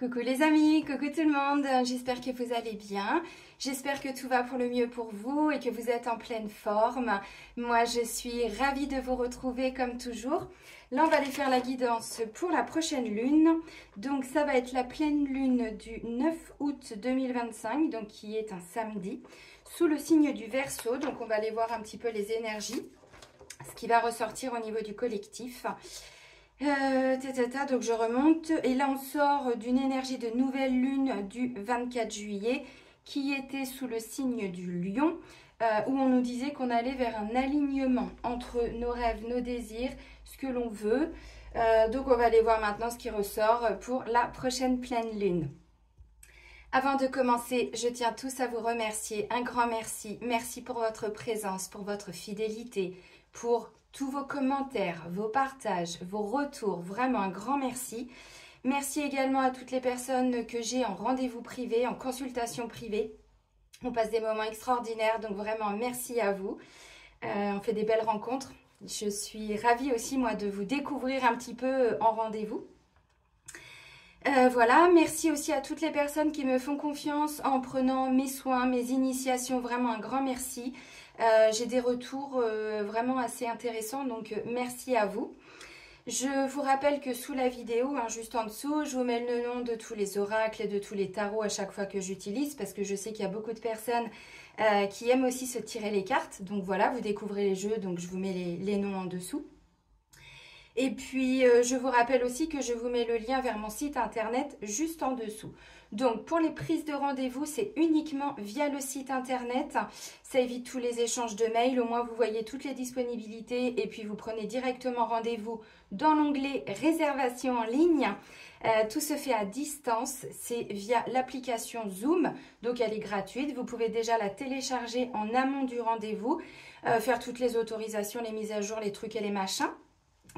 Coucou les amis, coucou tout le monde, j'espère que vous allez bien, j'espère que tout va pour le mieux pour vous et que vous êtes en pleine forme. Moi je suis ravie de vous retrouver comme toujours. Là on va aller faire la guidance pour la prochaine lune, donc ça va être la pleine lune du 9 août 2025, donc qui est un samedi, sous le signe du Verseau, donc on va aller voir un petit peu les énergies, ce qui va ressortir au niveau du collectif. Donc je remonte et là on sort d'une énergie de nouvelle lune du 24 juillet qui était sous le signe du Lion, où on nous disait qu'on allait vers un alignement entre nos rêves, nos désirs, ce que l'on veut. Donc on va aller voir maintenant ce qui ressort pour la prochaine pleine lune. Avant de commencer, je tiens tous à vous remercier, un grand merci. Merci pour votre présence, pour votre fidélité, pour tous vos commentaires, vos partages, vos retours, vraiment un grand merci. Merci également à toutes les personnes que j'ai en rendez-vous privé, en consultation privée. On passe des moments extraordinaires, donc vraiment merci à vous. On fait des belles rencontres. Je suis ravie aussi moi de vous découvrir un petit peu en rendez-vous. Voilà, merci aussi à toutes les personnes qui me font confiance en prenant mes soins, mes initiations, vraiment un grand merci. J'ai des retours vraiment assez intéressants, donc merci à vous. Je vous rappelle que sous la vidéo, juste en dessous, je vous mets le nom de tous les oracles et de tous les tarots à chaque fois que j'utilise, parce que je sais qu'il y a beaucoup de personnes qui aiment aussi se tirer les cartes. Donc voilà, vous découvrez les jeux, donc je vous mets les noms en dessous. Et puis, je vous rappelle aussi que je vous mets le lien vers mon site internet juste en dessous. Donc, pour les prises de rendez-vous, c'est uniquement via le site internet. Ça évite tous les échanges de mails. Au moins, vous voyez toutes les disponibilités et puis vous prenez directement rendez-vous dans l'onglet réservation en ligne. Tout se fait à distance. C'est via l'application Zoom. Donc, elle est gratuite. Vous pouvez déjà la télécharger en amont du rendez-vous, faire toutes les autorisations, les mises à jour, les trucs et les machins.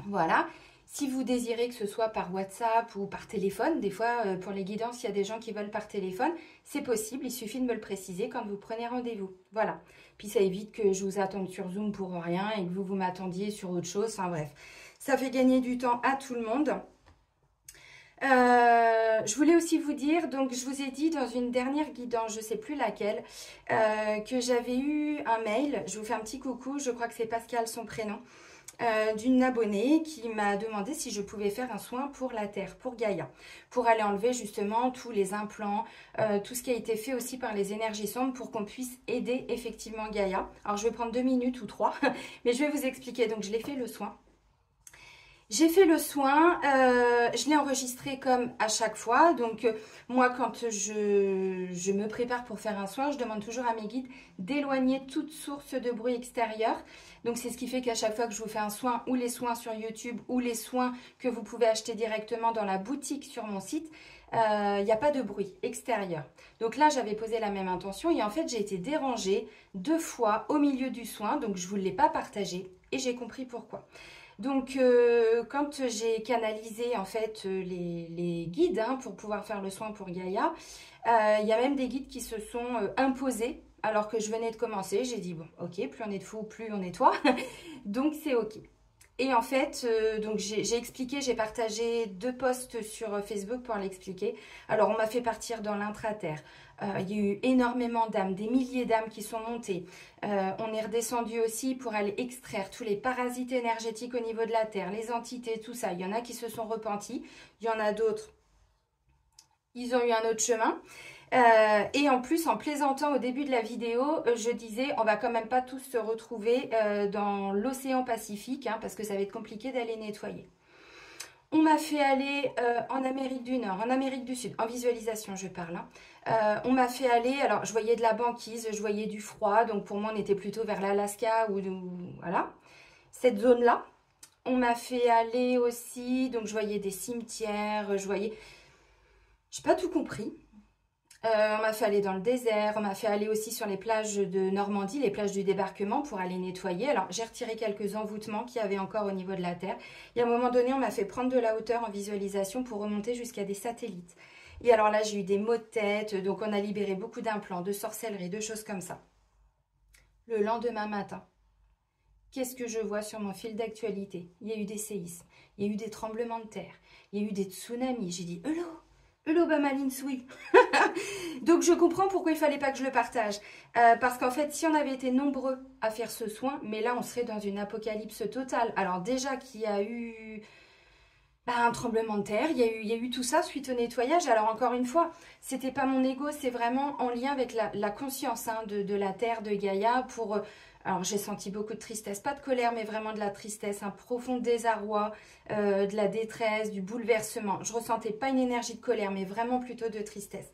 Voilà, si vous désirez que ce soit par WhatsApp ou par téléphone, des fois pour les guidances, il y a des gens qui veulent par téléphone, c'est possible, il suffit de me le préciser quand vous prenez rendez-vous. Voilà, puis ça évite que je vous attende sur Zoom pour rien et que vous m'attendiez sur autre chose, enfin bref. Ça fait gagner du temps à tout le monde. Je voulais aussi vous dire, donc je vous ai dit dans une dernière guidance, je ne sais plus laquelle, que j'avais eu un mail, je vous fais un petit coucou, je crois que c'est Pascal son prénom, d'une abonnée qui m'a demandé si je pouvais faire un soin pour la Terre, pour Gaïa, pour aller enlever justement tous les implants, tout ce qui a été fait aussi par les énergies sombres pour qu'on puisse aider effectivement Gaïa. Alors je vais prendre 2 minutes ou 3, mais je vais vous expliquer. Donc je l'ai fait le soin. J'ai fait le soin, je l'ai enregistré comme à chaque fois. Donc moi quand je me prépare pour faire un soin, je demande toujours à mes guides d'éloigner toute source de bruit extérieur. Donc c'est ce qui fait qu'à chaque fois que je vous fais un soin ou les soins sur YouTube ou les soins que vous pouvez acheter directement dans la boutique sur mon site, il n'y a pas de bruit extérieur. Donc là j'avais posé la même intention et en fait j'ai été dérangée 2 fois au milieu du soin. Donc je ne vous l'ai pas partagé et j'ai compris pourquoi. Donc, quand j'ai canalisé en fait les guides pour pouvoir faire le soin pour Gaïa, il y a même des guides qui se sont imposés alors que je venais de commencer. J'ai dit, bon, ok, plus on est de fous, plus on nettoie. Donc, c'est ok. Et en fait, donc j'ai expliqué, j'ai partagé 2 posts sur Facebook pour l'expliquer. Alors, on m'a fait partir dans l'intra-terre. Il y a eu énormément d'âmes, des milliers d'âmes qui sont montées. On est redescendu aussi pour aller extraire tous les parasites énergétiques au niveau de la Terre, les entités, tout ça. Il y en a qui se sont repentis, il y en a d'autres, ils ont eu un autre chemin. Et en plus, en plaisantant au début de la vidéo, je disais, on va quand même pas tous se retrouver dans l'océan Pacifique, parce que ça va être compliqué d'aller nettoyer. On m'a fait aller en Amérique du Nord, en Amérique du Sud, en visualisation je parle. On m'a fait aller, alors je voyais de la banquise, je voyais du froid, donc pour moi on était plutôt vers l'Alaska ou voilà, cette zone-là. On m'a fait aller aussi, donc je voyais des cimetières, je voyais, j'ai pas tout compris. On m'a fait aller dans le désert, on m'a fait aller aussi sur les plages de Normandie, les plages du débarquement pour aller nettoyer. Alors j'ai retiré quelques envoûtements qu'il y avait encore au niveau de la Terre. Et à un moment donné, on m'a fait prendre de la hauteur en visualisation pour remonter jusqu'à des satellites. Et alors là, j'ai eu des maux de tête, donc on a libéré beaucoup d'implants, de sorcellerie, de choses comme ça. Le lendemain matin, qu'est-ce que je vois sur mon fil d'actualité? Il y a eu des séismes, il y a eu des tremblements de terre, il y a eu des tsunamis. J'ai dit, hello! L'Obama Lins, oui. Donc je comprends pourquoi il fallait pas que je le partage. Parce qu'en fait, si on avait été nombreux à faire ce soin, mais là on serait dans une apocalypse totale. Alors déjà qu'il y a eu un tremblement de terre, il y a eu tout ça suite au nettoyage. Alors encore une fois, c'était pas mon ego, c'est vraiment en lien avec la conscience hein, de la terre, de Gaïa. Alors j'ai senti beaucoup de tristesse, pas de colère, mais vraiment de la tristesse, un profond désarroi, de la détresse, du bouleversement. Je ressentais pas une énergie de colère, mais vraiment plutôt de tristesse.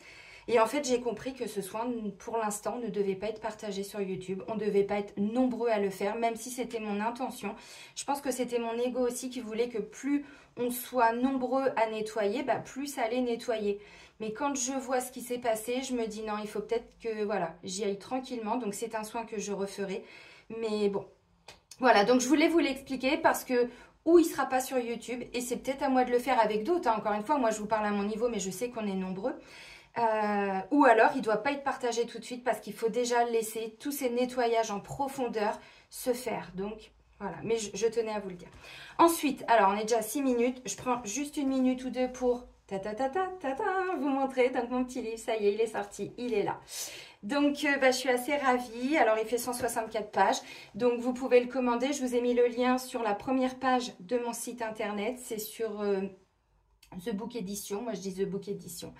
Et en fait, j'ai compris que ce soin, pour l'instant, ne devait pas être partagé sur YouTube. On ne devait pas être nombreux à le faire, même si c'était mon intention. Je pense que c'était mon ego aussi qui voulait que plus on soit nombreux à nettoyer, plus ça allait nettoyer. Mais quand je vois ce qui s'est passé, je me dis non, il faut peut-être que voilà, j'y aille tranquillement. Donc c'est un soin que je referai. Mais bon, voilà. Donc je voulais vous l'expliquer parce que ou il ne sera pas sur YouTube et c'est peut-être à moi de le faire avec d'autres. Hein. Encore une fois, moi je vous parle à mon niveau, mais je sais qu'on est nombreux. Ou alors il ne doit pas être partagé tout de suite parce qu'il faut déjà laisser tous ces nettoyages en profondeur se faire. Donc voilà, mais je tenais à vous le dire. Ensuite, alors on est déjà à 6 minutes, je prends juste une minute ou deux pour vous montrer. Donc mon petit livre, ça y est, il est sorti, il est là. Donc je suis assez ravie, alors il fait 164 pages, donc vous pouvez le commander. Je vous ai mis le lien sur la première page de mon site internet, c'est sur The Book Edition, moi je dis The Book Edition.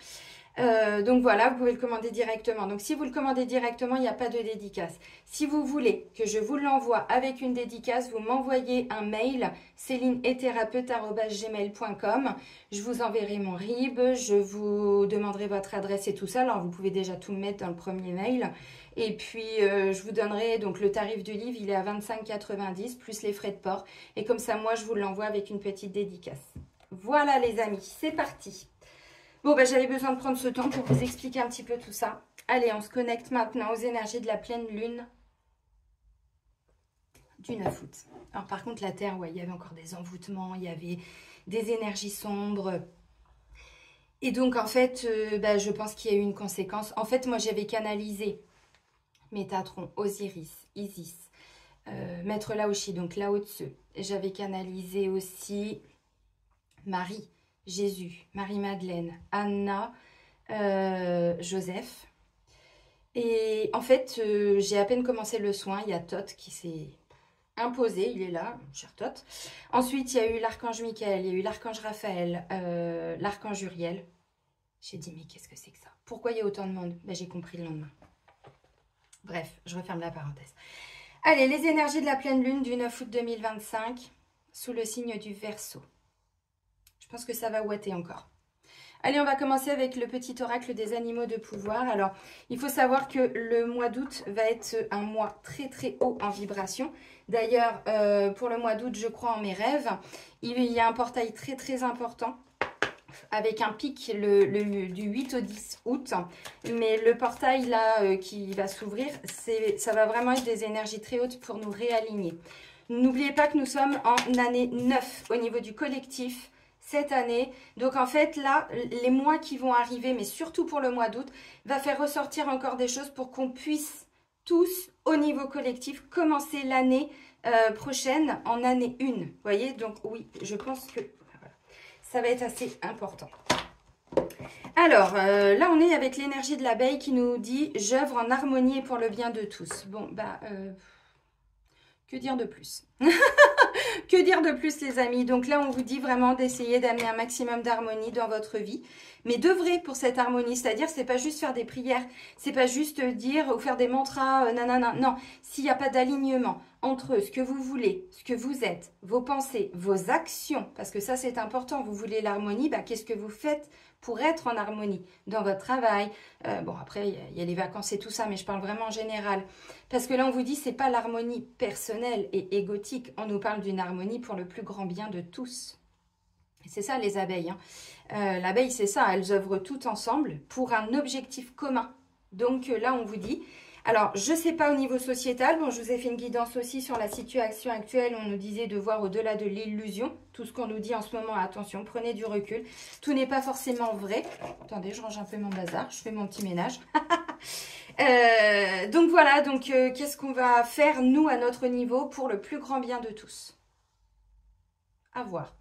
Donc voilà, vous pouvez le commander directement. Donc si vous le commandez directement, il n'y a pas de dédicace. Si vous voulez que je vous l'envoie avec une dédicace, vous m'envoyez un mail célineethérapeute@gmail.com. Je vous enverrai mon RIB, je vous demanderai votre adresse et tout ça. Alors vous pouvez déjà tout mettre dans le premier mail. Et puis je vous donnerai donc le tarif du livre, il est à 25,90 plus les frais de port. Et comme ça, moi je vous l'envoie avec une petite dédicace. Voilà les amis, c'est parti. Bon, j'avais besoin de prendre ce temps pour vous expliquer un petit peu tout ça. Allez, on se connecte maintenant aux énergies de la pleine lune du 9 août. Alors par contre, la Terre, ouais, il y avait encore des envoûtements, il y avait des énergies sombres. Et donc, en fait, je pense qu'il y a eu une conséquence. En fait, moi, j'avais canalisé Métatron, Osiris, Isis, Maître Laoshi, donc Lao Tzu. J'avais canalisé aussi Marie, Jésus, Marie-Madeleine, Anna, Joseph. Et en fait, j'ai à peine commencé le soin. Il y a Thoth qui s'est imposé. Il est là, cher Thoth. Ensuite, il y a eu l'archange Michael, il y a eu l'archange Raphaël, l'archange Uriel. J'ai dit, mais qu'est-ce que c'est que ça? Pourquoi il y a autant de monde? J'ai compris le lendemain. Bref, je referme la parenthèse. Allez, les énergies de la pleine lune du 9 août 2025 sous le signe du Verseau. Je pense que ça va ouater encore. Allez, on va commencer avec le petit oracle des animaux de pouvoir. Alors, il faut savoir que le mois d'août va être un mois très très haut en vibration. D'ailleurs, pour le mois d'août, je crois en mes rêves, il y a un portail très très important avec un pic du 8 au 10 août. Mais le portail là qui va s'ouvrir, ça va vraiment être des énergies très hautes pour nous réaligner. N'oubliez pas que nous sommes en année 9 au niveau du collectif cette année. Donc en fait là, les mois qui vont arriver, mais surtout pour le mois d'août, va faire ressortir encore des choses pour qu'on puisse tous au niveau collectif commencer l'année prochaine en année 1. Vous voyez, donc oui, je pense que ça va être assez important. Alors, là on est avec l'énergie de l'abeille qui nous dit « J'œuvre en harmonie et pour le bien de tous ». Bon, que dire de plus? Que dire de plus les amis? Donc là on vous dit vraiment d'essayer d'amener un maximum d'harmonie dans votre vie, mais d'œuvrer pour cette harmonie, c'est-à-dire c'est pas juste faire des prières, c'est pas juste dire ou faire des mantras, nanana, non, s'il n'y a pas d'alignement entre ce que vous voulez, ce que vous êtes, vos pensées, vos actions, parce que ça c'est important, vous voulez l'harmonie, qu'est-ce que vous faites pour être en harmonie dans votre travail? Bon, après, il y a les vacances et tout ça, mais je parle vraiment en général. Parce que là, on vous dit, c'est pas l'harmonie personnelle et égotique. On nous parle d'une harmonie pour le plus grand bien de tous. Et c'est ça, les abeilles. Hein. L'abeille, c'est ça. Elles œuvrent toutes ensemble pour un objectif commun. Donc là, on vous dit... Alors, je ne sais pas au niveau sociétal, bon, je vous ai fait une guidance aussi sur la situation actuelle, on nous disait de voir au-delà de l'illusion, tout ce qu'on nous dit en ce moment, attention, prenez du recul, tout n'est pas forcément vrai. Attendez, je range un peu mon bazar, je fais mon petit ménage. Donc voilà, donc qu'est-ce qu'on va faire, nous, à notre niveau, pour le plus grand bien de tous? À voir.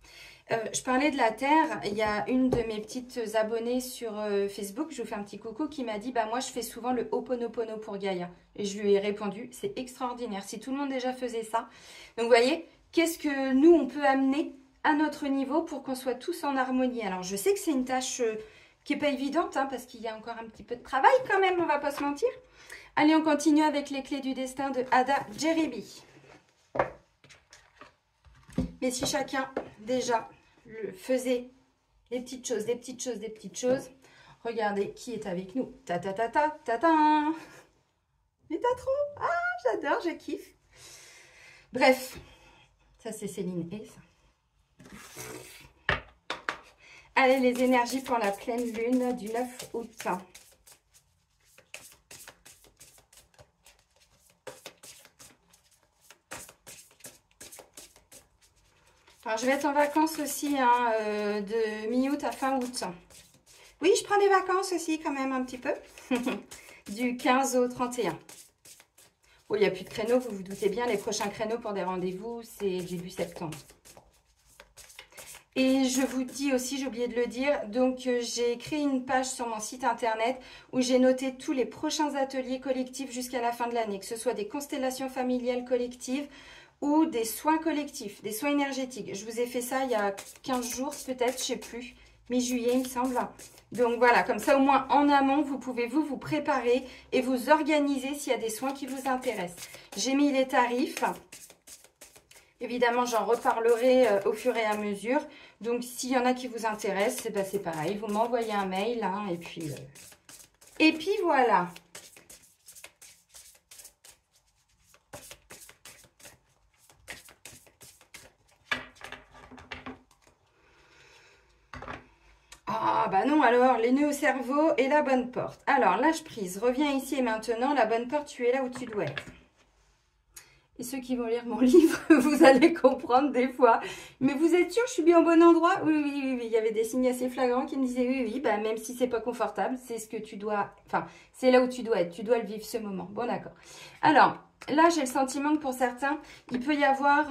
Je parlais de la Terre, il y a une de mes petites abonnées sur Facebook, je vous fais un petit coucou, qui m'a dit, bah moi je fais souvent le Ho'oponopono pour Gaïa. Et je lui ai répondu, c'est extraordinaire, si tout le monde déjà faisait ça. Donc vous voyez, qu'est-ce que nous on peut amener à notre niveau pour qu'on soit tous en harmonie. Alors je sais que c'est une tâche qui n'est pas évidente, hein, parce qu'il y a encore un petit peu de travail quand même, on va pas se mentir. Allez, on continue avec les clés du destin de Ada Jeribi. Mais si chacun déjà faisait des petites choses, des petites choses, des petites choses. Regardez qui est avec nous. Ta ta ta ta ta ta. Métatron. Ah, j'adore, je kiffe. Bref, ça c'est Céline et ça. Allez, les énergies pour la pleine lune du 9 août. Alors, je vais être en vacances aussi, hein, de mi-août à fin août. Oui, je prends des vacances aussi quand même un petit peu. Du 15 au 31. Bon, il n'y a plus de créneaux, vous vous doutez bien. Les prochains créneaux pour des rendez-vous, c'est début septembre. Et je vous dis aussi, j'ai oublié de le dire, donc j'ai créé une page sur mon site internet où j'ai noté tous les prochains ateliers collectifs jusqu'à la fin de l'année, que ce soit des constellations familiales collectives ou des soins collectifs, des soins énergétiques. Je vous ai fait ça il y a 15 jours peut-être, je ne sais plus, mi-juillet il me semble. Donc voilà, comme ça au moins en amont, vous pouvez vous préparer et vous organiser s'il y a des soins qui vous intéressent. J'ai mis les tarifs. Évidemment, j'en reparlerai au fur et à mesure. Donc, s'il y en a qui vous intéressent, ben, c'est pareil. Vous m'envoyez un mail. Hein, et puis voilà. Ah, bah non, alors, les nœuds au cerveau et la bonne porte. Alors, lâche prise. Reviens ici et maintenant. La bonne porte, tu es là où tu dois être. Et ceux qui vont lire mon livre, vous allez comprendre des fois. Mais vous êtes sûr, je suis bien au bon endroit? Oui, oui, oui, oui. Il y avait des signes assez flagrants qui me disaient oui, oui. Bah, même si c'est pas confortable, c'est ce que tu dois... Enfin, c'est là où tu dois être. Tu dois le vivre ce moment. Bon, d'accord. Alors, là, j'ai le sentiment que pour certains, il peut y avoir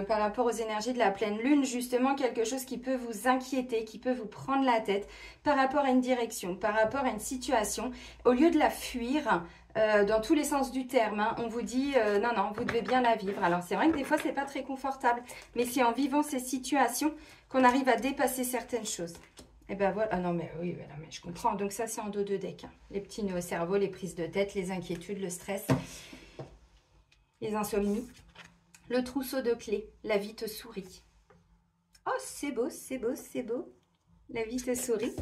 par rapport aux énergies de la pleine lune, justement, quelque chose qui peut vous inquiéter, qui peut vous prendre la tête par rapport à une direction, par rapport à une situation. Au lieu de la fuir... dans tous les sens du terme, hein, on vous dit non, non, vous devez bien la vivre. Alors c'est vrai que des fois c'est pas très confortable, mais c'est en vivant ces situations qu'on arrive à dépasser certaines choses. Et ben voilà, ah non mais oui, voilà, mais je comprends. Donc ça c'est en dos de deck, hein. Les petits nœuds au cerveau, les prises de tête, les inquiétudes, le stress, les insomnies, le trousseau de clés, la vie te sourit. Oh c'est beau, c'est beau, c'est beau. La vie te sourit.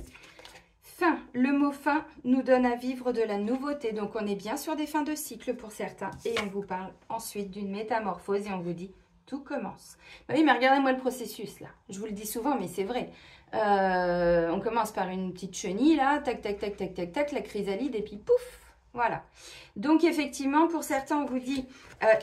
Fin, le mot fin nous donne à vivre de la nouveauté, donc on est bien sur des fins de cycle pour certains et on vous parle ensuite d'une métamorphose et on vous dit tout commence. Bah oui, mais regardez-moi le processus là, je vous le dis souvent mais c'est vrai. On commence par une petite chenille là, tac tac tac tac tac tac, la chrysalide et puis pouf, voilà. Donc effectivement pour certains on vous dit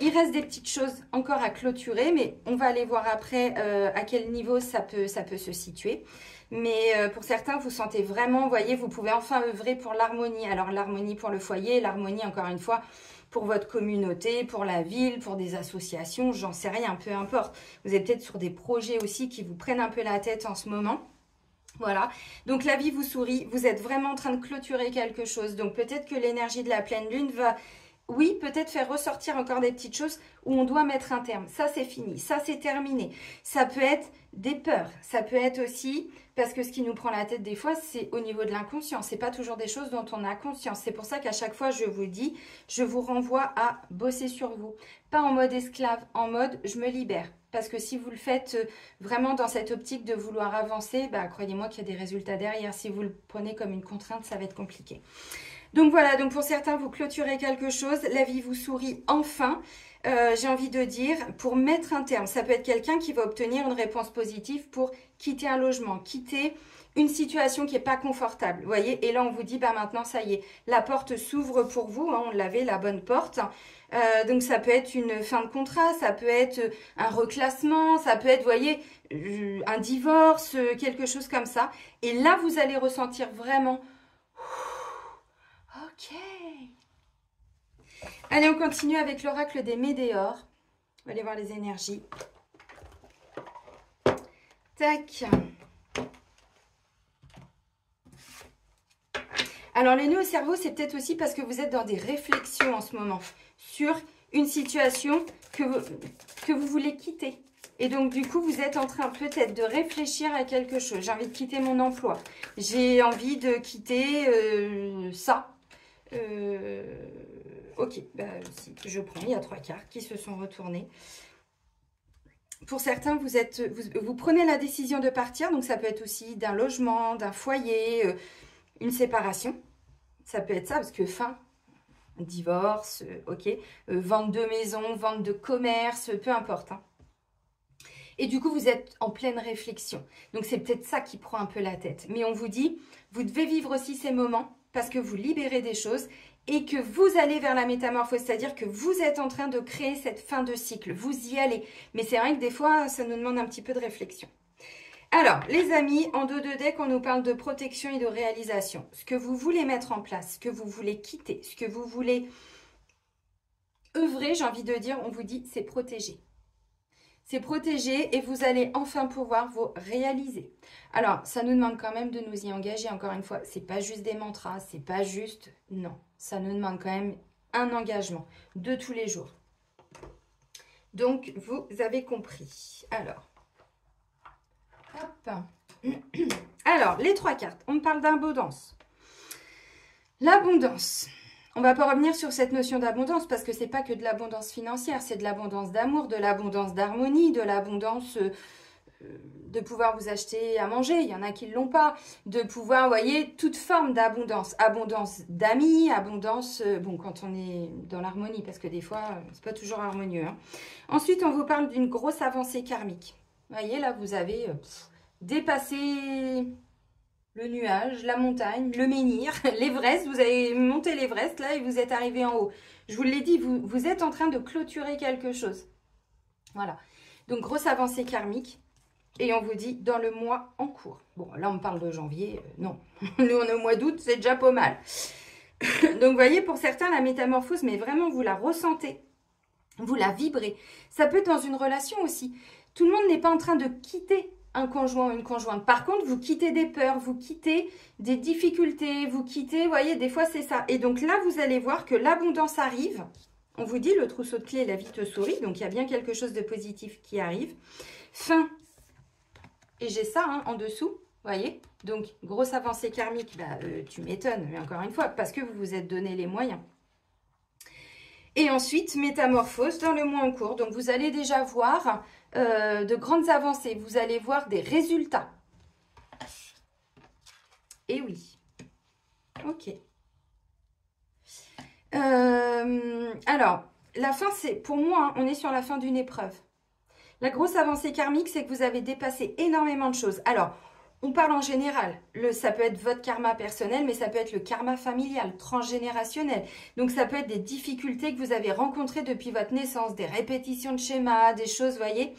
il reste des petites choses encore à clôturer mais on va aller voir après à quel niveau ça peut se situer. Mais pour certains, vous sentez vraiment, vous voyez, vous pouvez enfin œuvrer pour l'harmonie. Alors l'harmonie pour le foyer, l'harmonie encore une fois pour votre communauté, pour la ville, pour des associations, j'en sais rien, peu importe. Vous êtes peut-être sur des projets aussi qui vous prennent un peu la tête en ce moment. Voilà, donc la vie vous sourit, vous êtes vraiment en train de clôturer quelque chose. Donc peut-être que l'énergie de la pleine lune va... Oui, peut-être faire ressortir encore des petites choses où on doit mettre un terme. Ça, c'est fini. Ça, c'est terminé. Ça peut être des peurs. Ça peut être aussi, parce que ce qui nous prend la tête des fois, c'est au niveau de l'inconscient. C'est pas toujours des choses dont on a conscience. C'est pour ça qu'à chaque fois, je vous dis, je vous renvoie à bosser sur vous. Pas en mode esclave, en mode je me libère. Parce que si vous le faites vraiment dans cette optique de vouloir avancer, bah, croyez-moi qu'il y a des résultats derrière. Si vous le prenez comme une contrainte, ça va être compliqué. Donc voilà, donc pour certains, vous clôturez quelque chose, la vie vous sourit enfin, j'ai envie de dire, pour mettre un terme. Ça peut être quelqu'un qui va obtenir une réponse positive pour quitter un logement, quitter une situation qui n'est pas confortable. Vous voyez, et là on vous dit, bah maintenant ça y est, la porte s'ouvre pour vous, hein, on l'avait, la bonne porte. Donc ça peut être une fin de contrat, ça peut être un reclassement, ça peut être, vous voyez, un divorce, quelque chose comme ça. Et là, vous allez ressentir vraiment... Ok. Allez, on continue avec l'oracle des météores. On va aller voir les énergies. Tac. Alors, les nœuds au cerveau, c'est peut-être aussi parce que vous êtes dans des réflexions en ce moment sur une situation que vous voulez quitter. Et donc, du coup, vous êtes en train peut-être de réfléchir à quelque chose. J'ai envie de quitter mon emploi. J'ai envie de quitter ça. Ok, bah, si, je prends. Il y a 3 cartes qui se sont retournées. Pour certains, vous prenez la décision de partir. Donc, ça peut être aussi d'un logement, d'un foyer, une séparation. Ça peut être ça, parce que divorce, ok, vente de maison, vente de commerce, peu importe. Hein. Et du coup, vous êtes en pleine réflexion. Donc, c'est peut-être ça qui prend un peu la tête. Mais on vous dit, vous devez vivre aussi ces moments parce que vous libérez des choses et que vous allez vers la métamorphose. C'est-à-dire que vous êtes en train de créer cette fin de cycle. Vous y allez. Mais c'est vrai que des fois, ça nous demande un petit peu de réflexion. Alors, les amis, en dos de deck, on nous parle de protection et de réalisation. Ce que vous voulez mettre en place, ce que vous voulez quitter, ce que vous voulez œuvrer, j'ai envie de dire, on vous dit, c'est protéger. C'est protéger et vous allez enfin pouvoir vous réaliser. Alors, ça nous demande quand même de nous y engager. Encore une fois, c'est pas juste des mantras, c'est pas juste... Non, ça nous demande quand même un engagement de tous les jours. Donc, vous avez compris. Alors... Hop. Alors, les 3 cartes. On parle d'abondance. L'abondance. On ne va pas revenir sur cette notion d'abondance parce que ce n'est pas que de l'abondance financière. C'est de l'abondance d'amour, de l'abondance d'harmonie, de l'abondance de pouvoir vous acheter à manger. Il y en a qui ne l'ont pas. De pouvoir, vous voyez, toute forme d'abondance. Abondance d'amis, abondance, bon, quand on est dans l'harmonie, parce que des fois, c'est pas toujours harmonieux. Hein. Ensuite, on vous parle d'une grosse avancée karmique. Vous voyez, là, vous avez dépassé le nuage, la montagne, le menhir, l'Everest. Vous avez monté l'Everest, là, et vous êtes arrivé en haut. Je vous l'ai dit, vous êtes en train de clôturer quelque chose. Voilà. Donc, grosse avancée karmique. Et on vous dit, dans le mois en cours. Bon, là, on parle de janvier. Non. Nous, on est au mois d'août, c'est déjà pas mal. Donc, vous voyez, pour certains, la métamorphose, mais vraiment, vous la ressentez. Vous la vibrez. Ça peut être dans une relation aussi. Tout le monde n'est pas en train de quitter un conjoint ou une conjointe. Par contre, vous quittez des peurs, vous quittez des difficultés, vous quittez, vous voyez, des fois c'est ça. Et donc là, vous allez voir que l'abondance arrive. On vous dit, le trousseau de clés, la vie te sourit. Donc, il y a bien quelque chose de positif qui arrive. Fin. Et j'ai ça hein, en dessous, vous voyez. Donc, grosse avancée karmique, bah, tu m'étonnes. Mais encore une fois, parce que vous vous êtes donné les moyens. Et ensuite, métamorphose dans le mois en cours. Donc, vous allez déjà voir de grandes avancées. Vous allez voir des résultats. Et oui. Ok. Alors, la fin, c'est pour moi, hein, on est sur la fin d'une épreuve. La grosse avancée karmique, c'est que vous avez dépassé énormément de choses. Alors, on parle en général. Ça peut être votre karma personnel, mais ça peut être le karma familial, transgénérationnel. Donc, ça peut être des difficultés que vous avez rencontrées depuis votre naissance, des répétitions de schémas, des choses, vous voyez.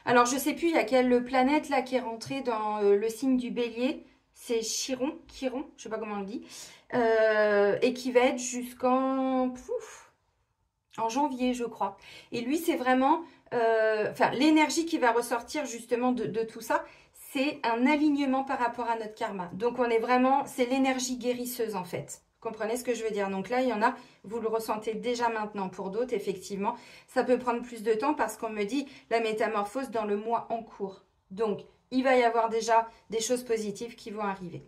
Alors, je ne sais plus, il y a quelle planète là qui est rentrée dans le signe du bélier. C'est Chiron, je ne sais pas comment on le dit. Et qui va être jusqu'en janvier, je crois. Et lui, c'est vraiment... l'énergie qui va ressortir justement de tout ça, c'est un alignement par rapport à notre karma. Donc, on est vraiment... C'est l'énergie guérisseuse, en fait. Vous comprenez ce que je veux dire? Donc là, il y en a, vous le ressentez déjà maintenant. Pour d'autres, effectivement, ça peut prendre plus de temps parce qu'on me dit la métamorphose dans le mois en cours. Donc, il va y avoir déjà des choses positives qui vont arriver.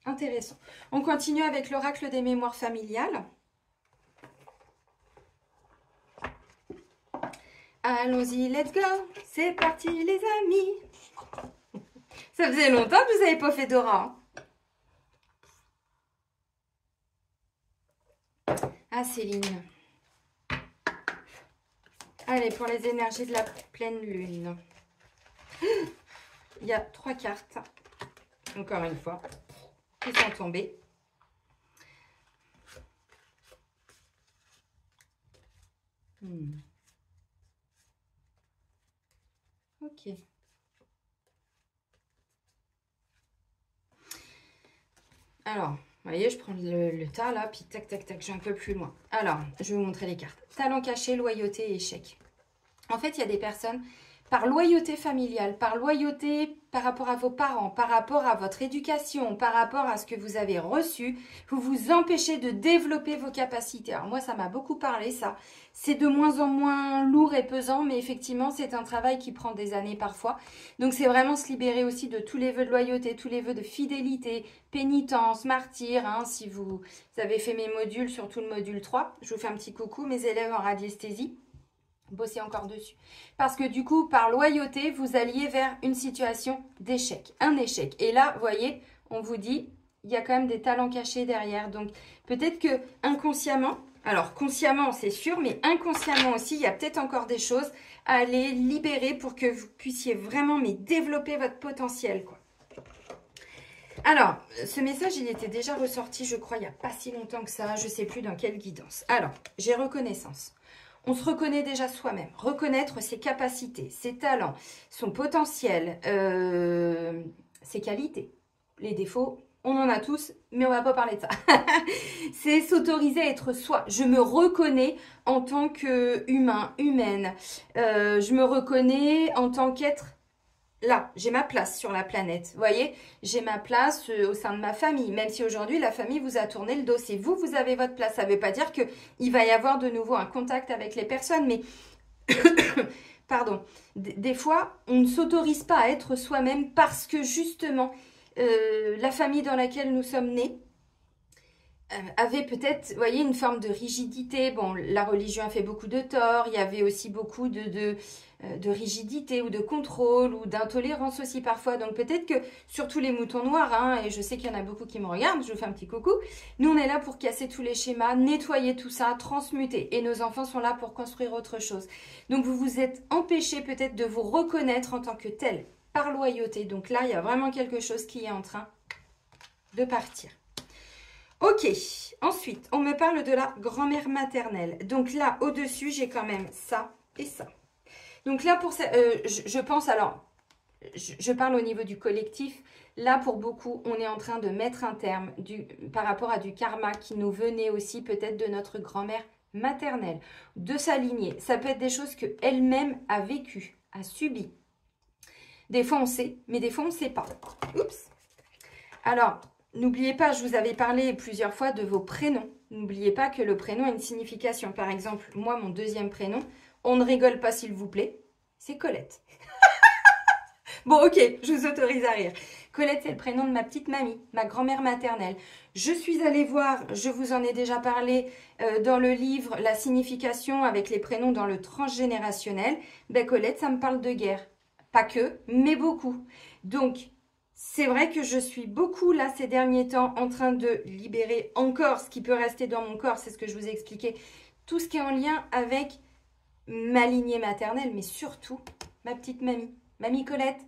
Intéressant. On continue avec l'oracle des mémoires familiales. Allons-y, let's go. C'est parti, les amis. Ça faisait longtemps que vous n'avez pas fait d'aura. Ah, Céline. Allez, pour les énergies de la pleine lune. Il y a 3 cartes, encore une fois, qui sont tombées. Ok. Alors, vous voyez, je prends le tas là, puis tac, tac, tac, je vais un peu plus loin. Alors, je vais vous montrer les cartes. Talent caché, loyauté et échec. En fait, il y a des personnes, par loyauté familiale, par loyauté par rapport à vos parents, par rapport à votre éducation, par rapport à ce que vous avez reçu, vous vous empêchez de développer vos capacités. Alors moi, ça m'a beaucoup parlé, ça. C'est de moins en moins lourd et pesant, mais effectivement, c'est un travail qui prend des années parfois. Donc, c'est vraiment se libérer aussi de tous les vœux de loyauté, tous les vœux de fidélité, pénitence, martyr. Hein, si vous avez fait mes modules, surtout le module 3, je vous fais un petit coucou, mes élèves en radiesthésie. Bosser encore dessus. Parce que du coup, par loyauté, vous alliez vers une situation d'échec. Un échec. Et là, vous voyez, on vous dit, il y a quand même des talents cachés derrière. Donc, peut-être que inconsciemment, alors consciemment, c'est sûr, mais inconsciemment aussi, il y a peut-être encore des choses à aller libérer pour que vous puissiez vraiment développer votre potentiel, quoi. Alors, ce message, il était déjà ressorti, je crois, il n'y a pas si longtemps que ça. Je ne sais plus dans quelle guidance. Alors, j'ai reconnaissance. On se reconnaît déjà soi-même. Reconnaître ses capacités, ses talents, son potentiel, ses qualités. Les défauts, on en a tous, mais on ne va pas parler de ça. C'est s'autoriser à être soi. Je me reconnais en tant qu'humain, humaine. Je me reconnais en tant qu'être. Là, j'ai ma place sur la planète, vous voyez, j'ai ma place au sein de ma famille, même si aujourd'hui la famille vous a tourné le dos, c'est vous, vous avez votre place, ça ne veut pas dire qu'il va y avoir de nouveau un contact avec les personnes, mais, pardon, des fois, on ne s'autorise pas à être soi-même parce que justement, la famille dans laquelle nous sommes nés, avait peut-être, vous voyez, une forme de rigidité. Bon, la religion a fait beaucoup de tort. Il y avait aussi beaucoup de rigidité ou de contrôle ou d'intolérance aussi parfois. Donc peut-être que, surtout les moutons noirs, hein, et je sais qu'il y en a beaucoup qui me regardent, je vous fais un petit coucou, nous on est là pour casser tous les schémas, nettoyer tout ça, transmuter. Et nos enfants sont là pour construire autre chose. Donc vous vous êtes empêchés peut-être de vous reconnaître en tant que tel, par loyauté. Donc là, il y a vraiment quelque chose qui est en train de partir. Ok, ensuite, on me parle de la grand-mère maternelle. Donc là, au-dessus, j'ai quand même ça et ça. Donc là, pour ça, je pense, alors, je parle au niveau du collectif. Là, pour beaucoup, on est en train de mettre un terme par rapport à du karma qui nous venait aussi peut-être de notre grand-mère maternelle, de sa lignée. Ça peut être des choses qu'elle-même a vécues, a subies. Des fois, on sait, mais des fois, on ne sait pas. Oups. Alors, n'oubliez pas, je vous avais parlé plusieurs fois de vos prénoms. N'oubliez pas que le prénom a une signification. Par exemple, moi, mon deuxième prénom, on ne rigole pas s'il vous plaît, c'est Colette. Bon, ok, je vous autorise à rire. Colette, c'est le prénom de ma petite mamie, ma grand-mère maternelle. Je suis allée voir, je vous en ai déjà parlé dans le livre, la signification avec les prénoms dans le transgénérationnel. Ben, Colette, ça me parle de guerre. Pas que, mais beaucoup. Donc, c'est vrai que je suis beaucoup là ces derniers temps en train de libérer encore ce qui peut rester dans mon corps, c'est ce que je vous ai expliqué, tout ce qui est en lien avec ma lignée maternelle, mais surtout ma petite mamie, Mamie Colette.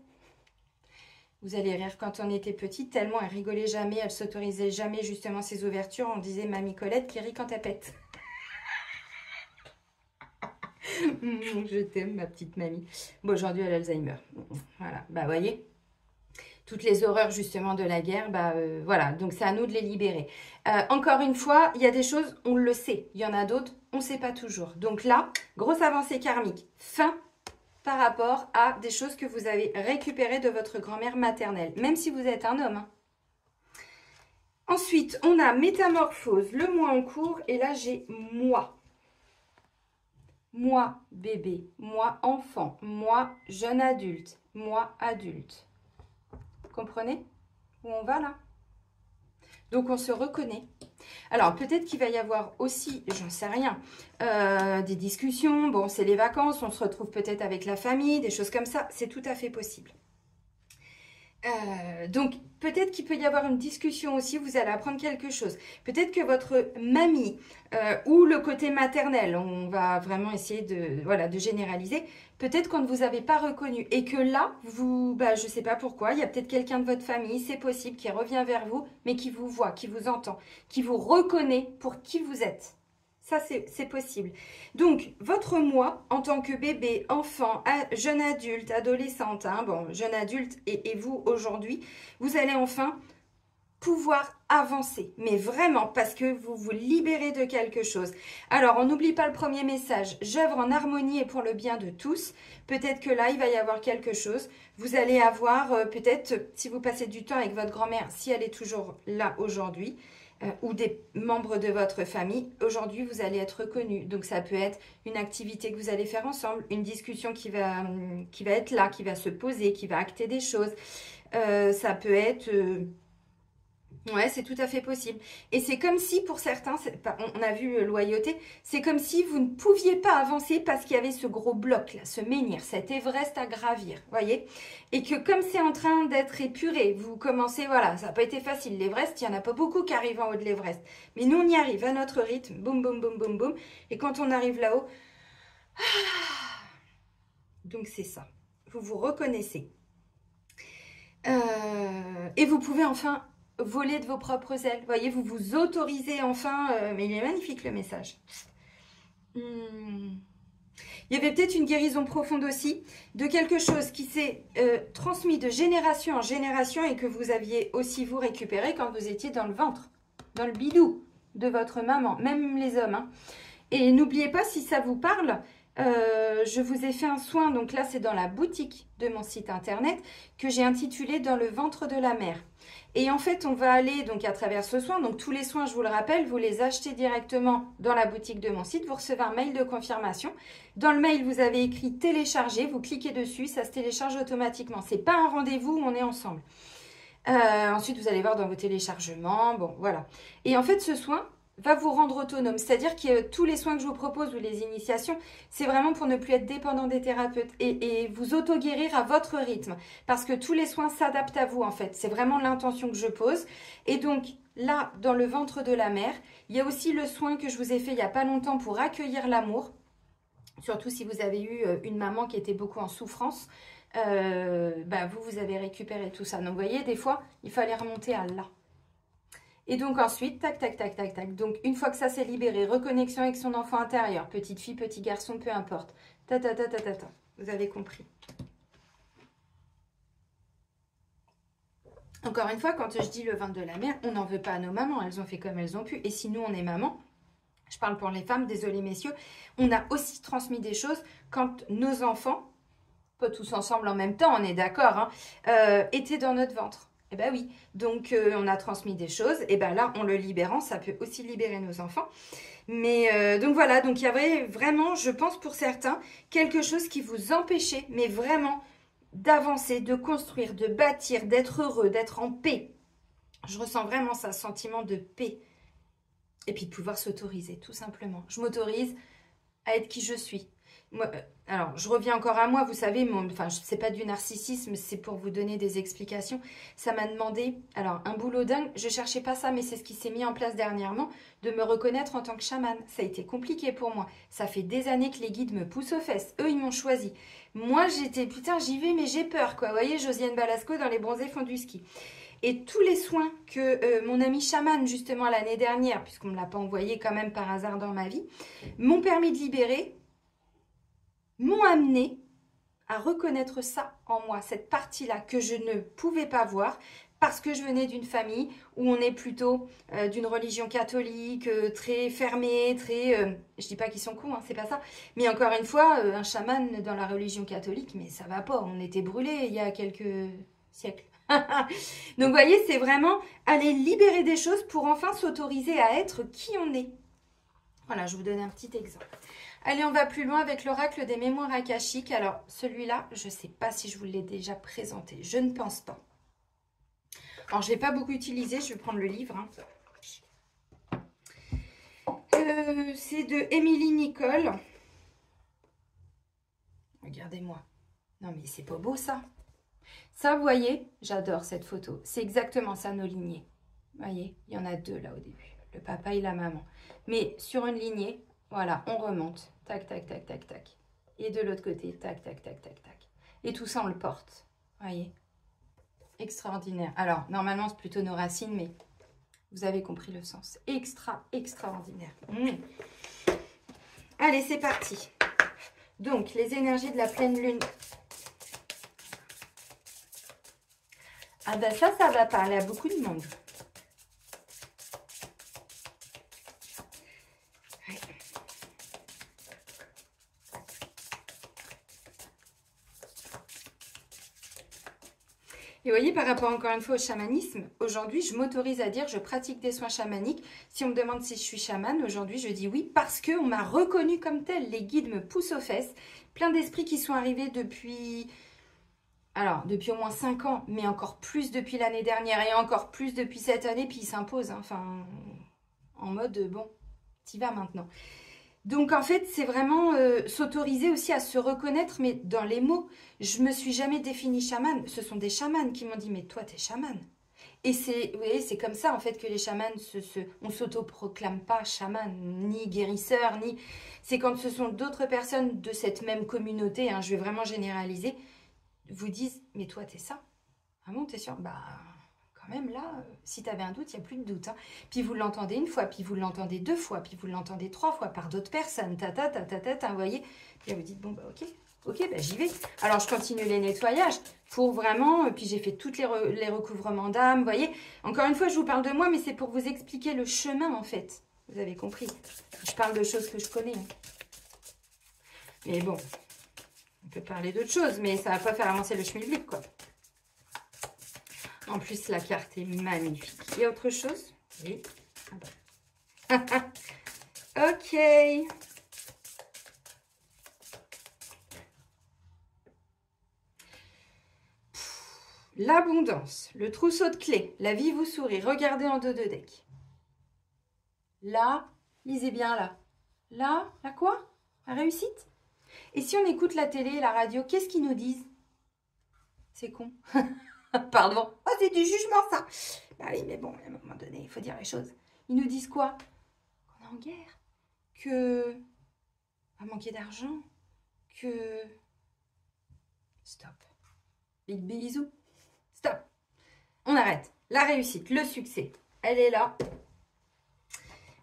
Vous allez rire, quand on était petite, tellement elle rigolait jamais, elle s'autorisait jamais justement ses ouvertures, on disait Mamie Colette qui rit quand elle pète. Je t'aime ma petite mamie. Bon, aujourd'hui elle a Alzheimer. Voilà, bah voyez. Toutes les horreurs justement de la guerre, voilà, donc c'est à nous de les libérer. Encore une fois, il y a des choses, on le sait, il y en a d'autres, on ne sait pas toujours. Donc là, grosse avancée karmique, fin par rapport à des choses que vous avez récupérées de votre grand-mère maternelle, même si vous êtes un homme. Hein. Ensuite, on a métamorphose, le mois en cours, et là j'ai moi. Moi bébé, moi enfant, moi jeune adulte, moi adulte. Comprenez où on va là? Donc, on se reconnaît. Alors, peut-être qu'il va y avoir aussi, j'en sais rien, des discussions. Bon, c'est les vacances, on se retrouve peut-être avec la famille, des choses comme ça. C'est tout à fait possible. Donc, peut-être qu'il peut y avoir une discussion aussi, vous allez apprendre quelque chose. Peut-être que votre mamie ou le côté maternel, on va vraiment essayer de généraliser, peut-être qu'on ne vous avait pas reconnu et que là, je ne sais pas pourquoi, il y a peut-être quelqu'un de votre famille, c'est possible, qui revient vers vous, mais qui vous voit, qui vous entend, qui vous reconnaît pour qui vous êtes. Ça, c'est possible. Donc, votre moi, en tant que bébé, enfant, jeune adulte, adolescente, hein, bon, jeune adulte et vous aujourd'hui, vous allez enfin pouvoir avancer, mais vraiment parce que vous vous libérez de quelque chose. Alors, on n'oublie pas le premier message, j'œuvre en harmonie et pour le bien de tous. Peut-être que là, il va y avoir quelque chose. Vous allez avoir, peut-être, si vous passez du temps avec votre grand-mère, si elle est toujours là aujourd'hui, ou des membres de votre famille, aujourd'hui, vous allez être reconnus. Donc, ça peut être une activité que vous allez faire ensemble, une discussion qui va être là, qui va se poser, qui va acter des choses. Ça peut être... ouais, c'est tout à fait possible. Et c'est comme si, pour certains, on a vu loyauté, c'est comme si vous ne pouviez pas avancer parce qu'il y avait ce gros bloc là, ce menhir, cet Everest à gravir, voyez. Et que comme c'est en train d'être épuré, vous commencez, voilà, ça n'a pas été facile. L'Everest, il n'y en a pas beaucoup qui arrivent en haut de l'Everest. Mais nous, on y arrive à notre rythme, boum, boum, boum, boum, boum. Et quand on arrive là-haut, donc c'est ça. Vous vous reconnaissez. Et vous pouvez enfin voler de vos propres ailes. Vous voyez, vous vous autorisez enfin... mais il est magnifique le message. Il y avait peut-être une guérison profonde aussi de quelque chose qui s'est transmis de génération en génération et que vous aviez aussi vous récupéré quand vous étiez dans le ventre, dans le bidou de votre maman, même les hommes. Hein. Et n'oubliez pas, si ça vous parle... je vous ai fait un soin, donc là c'est dans la boutique de mon site internet que j'ai intitulé Dans le ventre de la mère. Et en fait on va aller donc à travers ce soin, donc tous les soins je vous le rappelle, vous les achetez directement dans la boutique de mon site, vous recevez un mail de confirmation. Dans le mail vous avez écrit télécharger, vous cliquez dessus, ça se télécharge automatiquement. C'est pas un rendez-vous, on est ensemble. Ensuite vous allez voir dans vos téléchargements, bon voilà. Et en fait ce soin va vous rendre autonome. C'est-à-dire que tous les soins que je vous propose ou les initiations, c'est vraiment pour ne plus être dépendant des thérapeutes et vous auto-guérir à votre rythme. Parce que tous les soins s'adaptent à vous en fait. C'est vraiment l'intention que je pose. Et donc là, dans le ventre de la mère, il y a aussi le soin que je vous ai fait il n'y a pas longtemps pour accueillir l'amour. Surtout si vous avez eu une maman qui était beaucoup en souffrance. Vous avez récupéré tout ça. Donc vous voyez, des fois, il fallait remonter à là. Et donc ensuite, tac, tac, tac, tac, tac. Donc une fois que ça s'est libéré, reconnexion avec son enfant intérieur, petite fille, petit garçon, peu importe. Ta, ta, ta, ta, ta, ta. Vous avez compris. Encore une fois, quand je dis le ventre de la mère, on n'en veut pas à nos mamans. Elles ont fait comme elles ont pu. Et si nous, on est maman, je parle pour les femmes, désolé messieurs, on a aussi transmis des choses quand nos enfants, pas tous ensemble en même temps, on est d'accord, hein, étaient dans notre ventre. Eh bien oui, donc on a transmis des choses, et bien là, en le libérant, ça peut aussi libérer nos enfants. Mais donc voilà, donc il y avait vraiment, je pense pour certains, quelque chose qui vous empêchait, mais vraiment, d'avancer, de construire, de bâtir, d'être heureux, d'être en paix. Je ressens vraiment ça, sentiment de paix. Et puis de pouvoir s'autoriser, tout simplement. Je m'autorise à être qui je suis. Moi, alors, je reviens encore à moi, vous savez, c'est pas du narcissisme, c'est pour vous donner des explications. Ça m'a demandé, alors, un boulot dingue, je cherchais pas ça, mais c'est ce qui s'est mis en place dernièrement, de me reconnaître en tant que chamane. Ça a été compliqué pour moi. Ça fait des années que les guides me poussent aux fesses. Eux, ils m'ont choisi. Moi, j'étais, putain, j'y vais, mais j'ai peur, quoi. Vous voyez, Josiane Balasco dans Les Bronzés font du ski. Et tous les soins que mon ami chaman, justement, l'année dernière, puisqu'on ne me l'a pas envoyé quand même par hasard dans ma vie, m'ont permis de libérer, m'ont amené à reconnaître ça en moi, cette partie-là que je ne pouvais pas voir parce que je venais d'une famille où on est plutôt d'une religion catholique, très fermée, très... je dis pas qu'ils sont cons, hein, c'est pas ça. Mais encore une fois, un chaman dans la religion catholique, mais ça va pas, on était brûlés il y a quelques siècles. Donc vous voyez, c'est vraiment aller libérer des choses pour enfin s'autoriser à être qui on est. Voilà, je vous donne un petit exemple. Allez, on va plus loin avec l'oracle des mémoires akashiques. Alors, celui-là, je ne sais pas si je vous l'ai déjà présenté. Je ne pense pas. Alors, je ne l'ai pas beaucoup utilisé. Je vais prendre le livre. Hein. C'est de Émilie Nicole. Regardez-moi. Non, mais c'est pas beau, ça. Ça, vous voyez, j'adore cette photo. C'est exactement ça, nos lignées. Vous voyez, il y en a deux là au début. Le papa et la maman. Mais sur une lignée, voilà, on remonte. Tac, tac, tac, tac, tac. Et de l'autre côté, tac, tac, tac, tac, tac. Et tout ça, on le porte. Vous voyez, extraordinaire. Alors, normalement, c'est plutôt nos racines, mais vous avez compris le sens. Extraordinaire. Allez, c'est parti. Donc, les énergies de la pleine lune. Ah ben ça va parler à beaucoup de monde. Et vous voyez, par rapport encore une fois au chamanisme, aujourd'hui, je m'autorise à dire je pratique des soins chamaniques. Si on me demande si je suis chamane, aujourd'hui, je dis oui parce qu'on m'a reconnue comme telle. Les guides me poussent aux fesses. Plein d'esprits qui sont arrivés depuis... Alors, depuis au moins 5 ans, mais encore plus depuis l'année dernière et encore plus depuis cette année, puis ils s'imposent. Hein, enfin, en mode, bon, t'y vas maintenant. Donc, en fait, c'est vraiment s'autoriser aussi à se reconnaître, mais dans les mots. Je me suis jamais définie chamane. Ce sont des chamanes qui m'ont dit, mais toi, t'es chamane. Et c'est, vous voyez, c'est comme ça, en fait, que les chamanes, on s'autoproclame pas chaman, ni guérisseur, ni... C'est quand ce sont d'autres personnes de cette même communauté, hein, je vais vraiment généraliser, vous disent, mais toi, t'es ça. Ah bon, t'es sûr? Bah, quand même, là, si t'avais un doute, il n'y a plus de doute. Hein. Puis vous l'entendez une fois, puis vous l'entendez 2 fois, puis vous l'entendez 3 fois par d'autres personnes. Vous voyez? Puis vous dites, bon, bah, ok, bah, j'y vais. Alors, je continue les nettoyages pour vraiment... Puis j'ai fait toutes les recouvrements d'âme, vous voyez? Encore une fois, je vous parle de moi, mais c'est pour vous expliquer le chemin, en fait. Vous avez compris? Je parle de choses que je connais. Hein. Mais bon... On peut parler d'autres choses, mais ça ne va pas faire avancer le schmilblick, quoi. En plus, la carte est magnifique. Il y a autre chose? Oui. Ah bah. Ok. L'abondance, le trousseau de clés, la vie vous sourit. Regardez en dos de deck. Là, lisez bien là. Là, la quoi? La réussite? Et si on écoute la télé et la radio, qu'est-ce qu'ils nous disent? C'est con. Pardon. Oh, c'est du jugement, ça. Bah oui, mais bon, à un moment donné, il faut dire les choses. Ils nous disent quoi? Qu'on est en guerre. Que... on va manquer d'argent. Que... Stop. Big bisous. Stop. On arrête. La réussite, le succès, elle est là.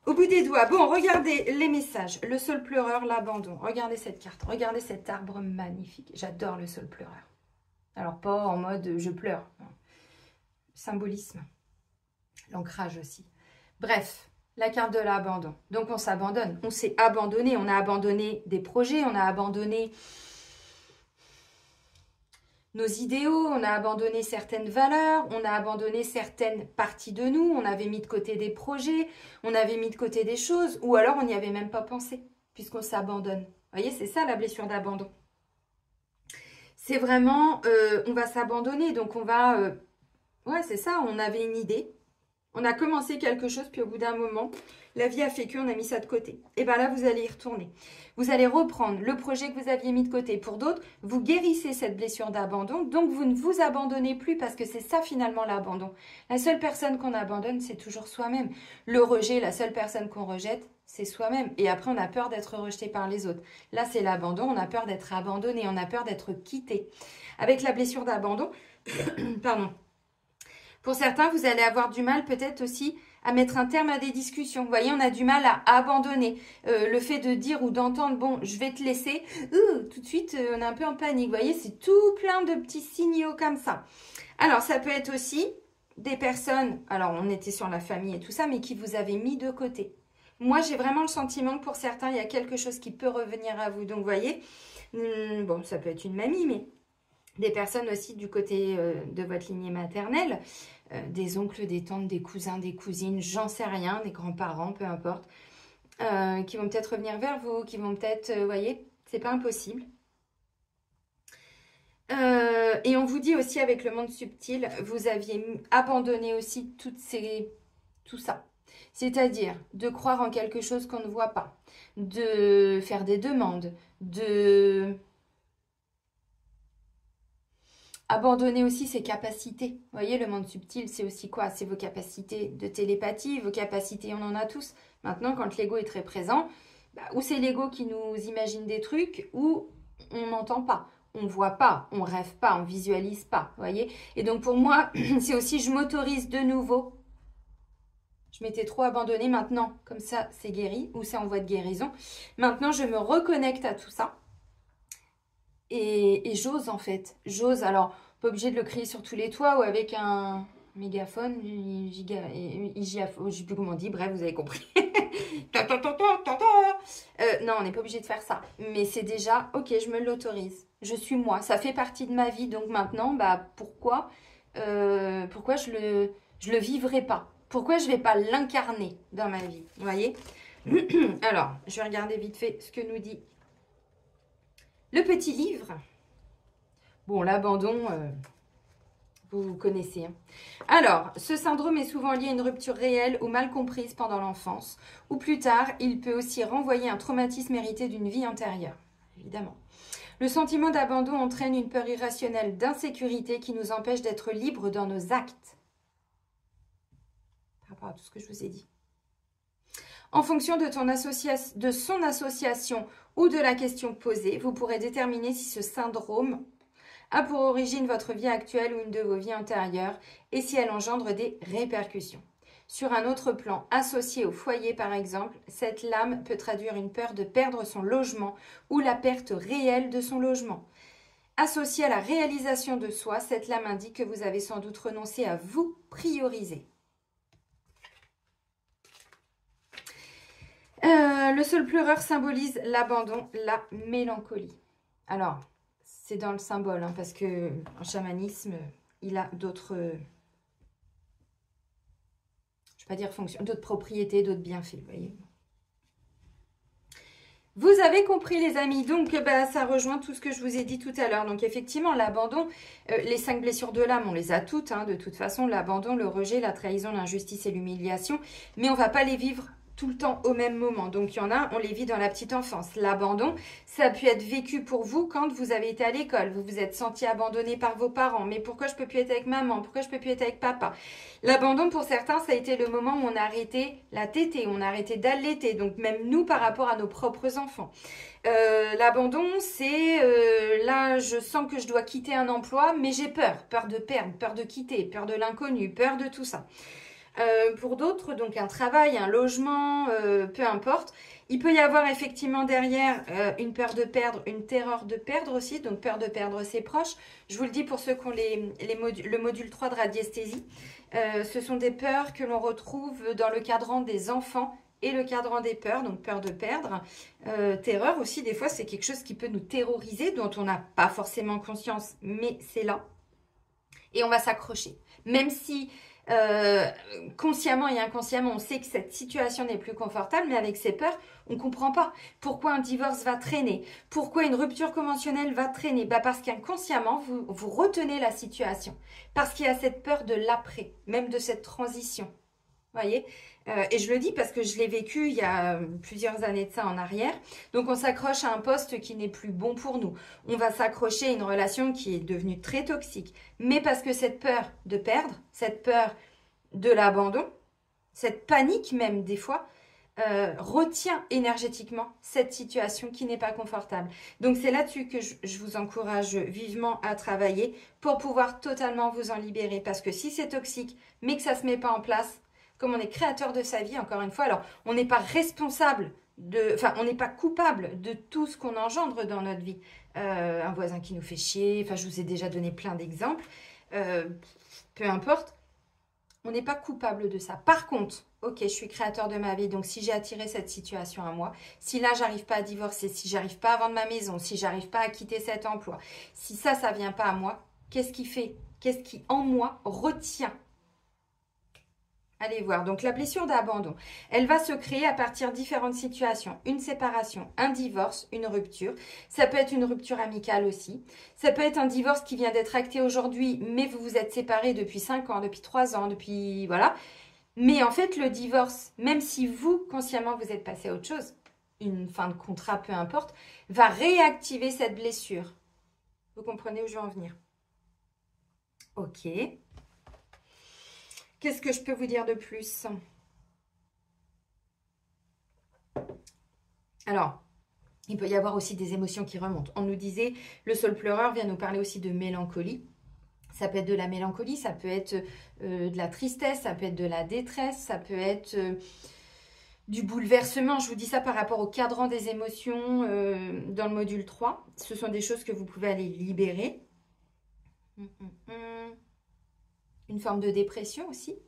Au bout des doigts. Bon, regardez les messages. Le sol pleureur, l'abandon. Regardez cette carte. Regardez cet arbre magnifique. J'adore le sol pleureur. Alors, pas en mode je pleure. Non. Symbolisme. L'ancrage aussi. Bref, la carte de l'abandon. Donc, on s'abandonne. On s'est abandonné. On a abandonné des projets. On a abandonné nos idéaux, on a abandonné certaines valeurs, on a abandonné certaines parties de nous, on avait mis de côté des projets, on avait mis de côté des choses, ou alors on n'y avait même pas pensé, puisqu'on s'abandonne. Vous voyez, c'est ça la blessure d'abandon. C'est vraiment, on va s'abandonner, donc on va... ouais, c'est ça, on avait une idée, on a commencé quelque chose, puis au bout d'un moment, la vie a fait qu'on a mis ça de côté. Et bien là, vous allez y retourner. Vous allez reprendre le projet que vous aviez mis de côté. Pour d'autres, vous guérissez cette blessure d'abandon. Donc, vous ne vous abandonnez plus parce que c'est ça finalement l'abandon. La seule personne qu'on abandonne, c'est toujours soi-même. Le rejet, la seule personne qu'on rejette, c'est soi-même. Et après, on a peur d'être rejeté par les autres. Là, c'est l'abandon. On a peur d'être abandonné. On a peur d'être quitté. Avec la blessure d'abandon, pardon. Pour certains, vous allez avoir du mal peut-être aussi à mettre un terme à des discussions. Vous voyez, on a du mal à abandonner. Le fait de dire ou d'entendre, bon, je vais te laisser, tout de suite, on est un peu en panique. Vous voyez, c'est tout plein de petits signaux comme ça. Alors, ça peut être aussi des personnes, alors on était sur la famille et tout ça, mais qui vous avez mis de côté. Moi, j'ai vraiment le sentiment que pour certains, il y a quelque chose qui peut revenir à vous. Donc, vous voyez, bon, ça peut être une mamie, mais des personnes aussi du côté de votre lignée maternelle, des oncles, des tantes, des cousins, des cousines, j'en sais rien, des grands-parents, peu importe, qui vont peut-être revenir vers vous, qui vont peut-être, vous voyez, c'est pas impossible. Et on vous dit aussi avec le monde subtil, vous aviez abandonné aussi tout ça. C'est-à-dire de croire en quelque chose qu'on ne voit pas, de faire des demandes, de... abandonner aussi ses capacités. Vous voyez, le monde subtil, c'est aussi quoi? C'est vos capacités de télépathie, vos capacités, on en a tous. Maintenant, quand l'ego est très présent, ou c'est l'ego qui nous imagine des trucs, ou on n'entend pas, on voit pas, on rêve pas, on visualise pas. Vous voyez? Et donc, pour moi, c'est aussi, je m'autorise de nouveau. Je m'étais trop abandonnée. Maintenant, comme ça, c'est guéri, ou c'est en voie de guérison. Maintenant, je me reconnecte à tout ça. Et j'ose en fait, j'ose. Alors, pas obligé de le crier sur tous les toits ou avec un mégaphone, je sais plus comment on dit, bref, vous avez compris. Non, on n'est pas obligé de faire ça. Mais c'est déjà, ok, je me l'autorise. Je suis moi, ça fait partie de ma vie. Donc maintenant, pourquoi pourquoi je le vivrai pas? Pourquoi je vais pas l'incarner dans ma vie? Vous voyez? Alors, je vais regarder vite fait ce que nous dit le petit livre. Bon, l'abandon, vous connaissez. Hein. Alors, ce syndrome est souvent lié à une rupture réelle ou mal comprise pendant l'enfance. Ou plus tard, il peut aussi renvoyer un traumatisme hérité d'une vie antérieure. Évidemment. Le sentiment d'abandon entraîne une peur irrationnelle d'insécurité qui nous empêche d'être libres dans nos actes. Par rapport à tout ce que je vous ai dit. En fonction de son association ou de la question posée, vous pourrez déterminer si ce syndrome a pour origine votre vie actuelle ou une de vos vies antérieures et si elle engendre des répercussions. Sur un autre plan, associé au foyer par exemple, cette lame peut traduire une peur de perdre son logement ou la perte réelle de son logement. Associée à la réalisation de soi, cette lame indique que vous avez sans doute renoncé à vous prioriser. Le seul pleureur symbolise l'abandon, la mélancolie. Alors, c'est dans le symbole, hein, parce que en chamanisme, il a d'autres, je ne vais pas dire fonctions, d'autres propriétés, d'autres bienfaits, vous voyez. Vous avez compris les amis, donc ça rejoint tout ce que je vous ai dit tout à l'heure. Donc effectivement, l'abandon, les 5 blessures de l'âme, on les a toutes, hein, de toute façon, l'abandon, le rejet, la trahison, l'injustice et l'humiliation, mais on ne va pas les vivre tout le temps au même moment. Donc, il y en a, on les vit dans la petite enfance. L'abandon, ça a pu être vécu pour vous quand vous avez été à l'école. Vous vous êtes senti abandonné par vos parents. Mais pourquoi je ne peux plus être avec maman? Pourquoi je ne peux plus être avec papa? L'abandon, pour certains, ça a été le moment où on a arrêté la tétée, on a arrêté d'allaiter. Donc, même nous, par rapport à nos propres enfants. L'abandon, c'est là, je sens que je dois quitter un emploi, mais j'ai peur. Peur de perdre, peur de quitter, peur de l'inconnu, peur de tout ça. Pour d'autres, donc un travail, un logement, peu importe. Il peut y avoir effectivement derrière une peur de perdre, une terreur de perdre aussi, donc peur de perdre ses proches. Je vous le dis pour ceux qui ont le module 3 de radiesthésie. Ce sont des peurs que l'on retrouve dans le cadran des enfants et le cadran des peurs, donc peur de perdre. Terreur aussi, des fois, c'est quelque chose qui peut nous terroriser, dont on n'a pas forcément conscience, mais c'est là. Et on va s'accrocher. Même si... consciemment et inconsciemment, on sait que cette situation n'est plus confortable, mais avec ces peurs, on ne comprend pas pourquoi un divorce va traîner, pourquoi une rupture conventionnelle va traîner. Parce qu'inconsciemment, vous retenez la situation, parce qu'il y a cette peur de l'après, même de cette transition. Vous voyez, et je le dis parce que je l'ai vécu il y a plusieurs années de ça en arrière. Donc, on s'accroche à un poste qui n'est plus bon pour nous. On va s'accrocher à une relation qui est devenue très toxique. Mais parce que cette peur de perdre, cette peur de l'abandon, cette panique même des fois, retient énergétiquement cette situation qui n'est pas confortable. Donc, c'est là-dessus que je vous encourage vivement à travailler pour pouvoir totalement vous en libérer. Parce que si c'est toxique, mais que ça ne se met pas en place, comme on est créateur de sa vie, encore une fois, alors on n'est pas responsable, on n'est pas coupable de tout ce qu'on engendre dans notre vie. Un voisin qui nous fait chier, je vous ai déjà donné plein d'exemples, peu importe, on n'est pas coupable de ça. Par contre, ok, je suis créateur de ma vie, donc si j'ai attiré cette situation à moi, si là, j'arrive pas à divorcer, si j'arrive pas à vendre ma maison, si j'arrive pas à quitter cet emploi, si ça vient pas à moi, qu'est-ce qui en moi retient? Allez voir, donc la blessure d'abandon, elle va se créer à partir de différentes situations. Une séparation, un divorce, une rupture. Ça peut être une rupture amicale aussi. Ça peut être un divorce qui vient d'être acté aujourd'hui, mais vous vous êtes séparés depuis 5 ans, depuis 3 ans, depuis... Voilà. Mais en fait, le divorce, même si vous, consciemment, vous êtes passé à autre chose, une fin de contrat, peu importe, va réactiver cette blessure. Vous comprenez où je veux en venir? Ok. Qu'est-ce que je peux vous dire de plus? Alors, il peut y avoir aussi des émotions qui remontent. On nous disait, le sol pleureur vient nous parler aussi de mélancolie. Ça peut être de la mélancolie, ça peut être de la tristesse, ça peut être de la détresse, ça peut être du bouleversement. Je vous dis ça par rapport au cadran des émotions dans le module 3. Ce sont des choses que vous pouvez aller libérer. Une forme de dépression aussi.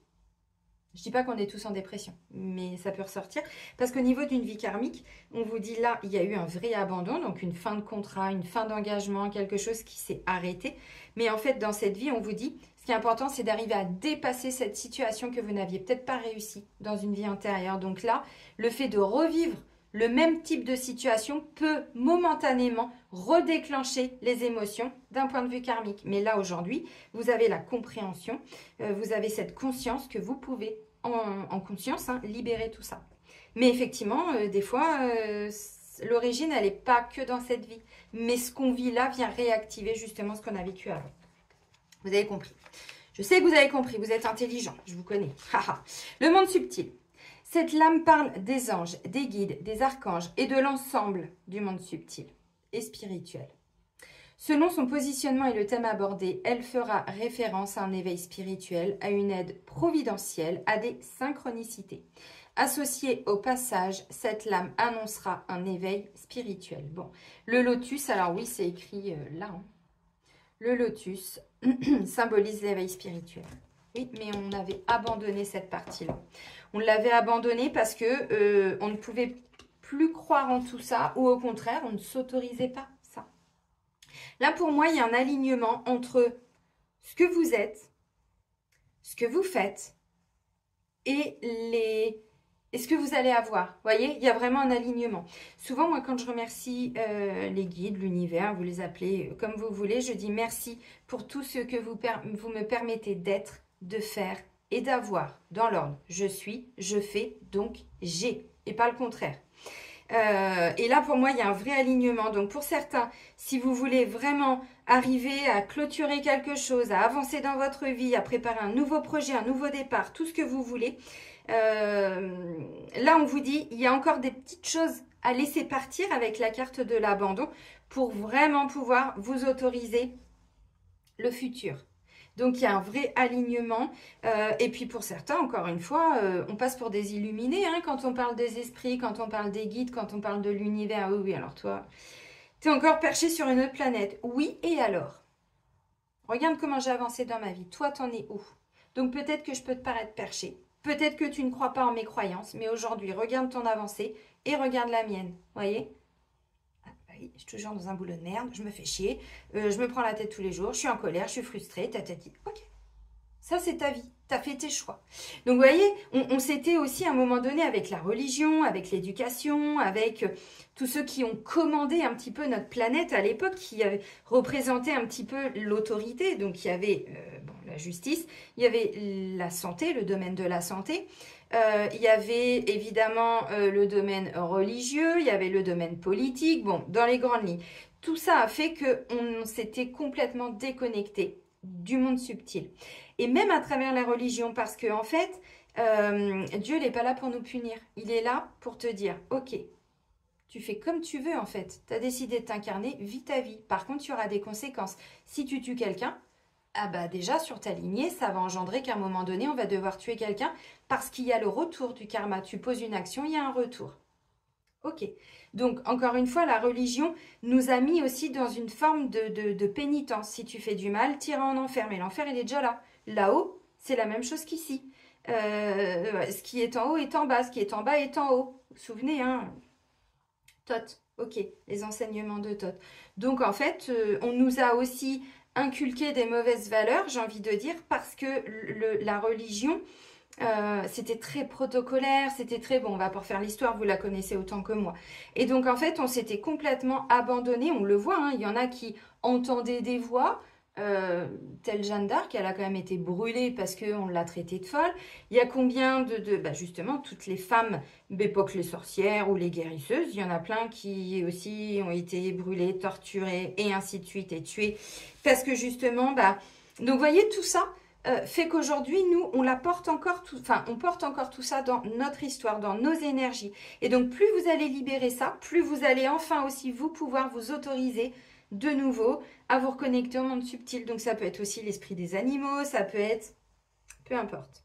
Je ne dis pas qu'on est tous en dépression, mais ça peut ressortir. Parce qu'au niveau d'une vie karmique, on vous dit là, il y a eu un vrai abandon, donc une fin de contrat, une fin d'engagement, quelque chose qui s'est arrêté. Mais en fait, dans cette vie, on vous dit, ce qui est important, c'est d'arriver à dépasser cette situation que vous n'aviez peut-être pas réussi dans une vie antérieure. Donc là, le fait de revivre le même type de situation peut momentanément redéclencher les émotions d'un point de vue karmique. Mais là, aujourd'hui, vous avez la compréhension, vous avez cette conscience que vous pouvez, en conscience, libérer tout ça. Mais effectivement, des fois, l'origine, elle n'est pas que dans cette vie. Mais ce qu'on vit là vient réactiver justement ce qu'on a vécu avant. Vous avez compris. Je sais que vous avez compris, vous êtes intelligent, je vous connais. Le monde subtil. Cette lame parle des anges, des guides, des archanges et de l'ensemble du monde subtil et spirituel. Selon son positionnement et le thème abordé, elle fera référence à un éveil spirituel, à une aide providentielle, à des synchronicités. Associée au passage, cette lame annoncera un éveil spirituel. Bon, le lotus, alors oui, c'est écrit là. Le lotus symbolise l'éveil spirituel. Oui, mais on avait abandonné cette partie-là. On l'avait abandonnée parce que on ne pouvait plus croire en tout ça, ou au contraire, on ne s'autorisait pas ça. Là, pour moi, il y a un alignement entre ce que vous êtes, ce que vous faites, et ce que vous allez avoir. Vous voyez, il y a vraiment un alignement. Souvent, moi, quand je remercie les guides, l'univers, vous les appelez comme vous voulez, je dis merci pour tout ce que vous me permettez d'être, de faire et d'avoir dans l'ordre. Je suis, je fais, donc j'ai, et pas le contraire. Et là, pour moi, il y a un vrai alignement. Donc, pour certains, si vous voulez vraiment arriver à clôturer quelque chose, à avancer dans votre vie, à préparer un nouveau projet, un nouveau départ, tout ce que vous voulez, là, on vous dit, il y a encore des petites choses à laisser partir avec la carte de l'abandon pour vraiment pouvoir vous autoriser le futur. Donc, il y a un vrai alignement. Et puis, pour certains, encore une fois, on passe pour des illuminés quand on parle des esprits, quand on parle des guides, quand on parle de l'univers. Oui, alors toi, tu es encore perché sur une autre planète. Oui, et alors? Regarde comment j'ai avancé dans ma vie. Toi, t'en es où? Donc, peut-être que je peux te paraître perché. Peut-être que tu ne crois pas en mes croyances. Mais aujourd'hui, regarde ton avancée et regarde la mienne. Vous voyez? Je suis toujours dans un boulot de merde, je me fais chier, je me prends la tête tous les jours, je suis en colère, je suis frustrée, tatati. Ok, ça c'est ta vie, tu as fait tes choix. Donc vous voyez, on s'était aussi à un moment donné avec la religion, avec l'éducation, avec tous ceux qui ont commandé un petit peu notre planète à l'époque, qui représentaient un petit peu l'autorité. Donc il y avait la justice, il y avait la santé, le domaine de la santé. Il y avait évidemment le domaine religieux, il y avait le domaine politique, bon, dans les grandes lignes. Tout ça a fait qu'on s'était complètement déconnecté du monde subtil. Et même à travers la religion, parce que en fait, Dieu n'est pas là pour nous punir. Il est là pour te dire, ok, tu fais comme tu veux en fait. Tu as décidé de t'incarner, vis ta vie. Par contre, il y aura des conséquences. Si tu tues quelqu'un, ah bah déjà sur ta lignée, ça va engendrer qu'à un moment donné, on va devoir tuer quelqu'un parce qu'il y a le retour du karma. Tu poses une action, il y a un retour. Ok. Donc, encore une fois, la religion nous a mis aussi dans une forme de pénitence. Si tu fais du mal, tu iras en enfer. Mais l'enfer, il est déjà là. Là-haut, c'est la même chose qu'ici. Ce qui est en haut est en bas. Ce qui est en bas est en haut. Vous vous souvenez, Thoth. Ok, les enseignements de Thoth. Donc, en fait, on nous a aussi inculquer des mauvaises valeurs, j'ai envie de dire, parce que la religion, c'était très protocolaire, c'était très, bon, on va pas refaire l'histoire, vous la connaissez autant que moi. Et donc, en fait, on s'était complètement abandonné, on le voit, il y en a qui entendaient des voix, telle Jeanne d'Arc, elle a quand même été brûlée parce qu'on l'a traitée de folle. Il y a combien justement, toutes les femmes d'époque, les sorcières ou les guérisseuses, il y en a plein qui aussi ont été brûlées, torturées et ainsi de suite et tuées. Parce que justement, donc vous voyez, tout ça fait qu'aujourd'hui, nous, on porte encore tout ça dans notre histoire, dans nos énergies. Et donc, plus vous allez libérer ça, plus vous allez enfin aussi vous pouvoir vous autoriser de nouveau à vous reconnecter au monde subtil. Donc, ça peut être aussi l'esprit des animaux, ça peut être... peu importe.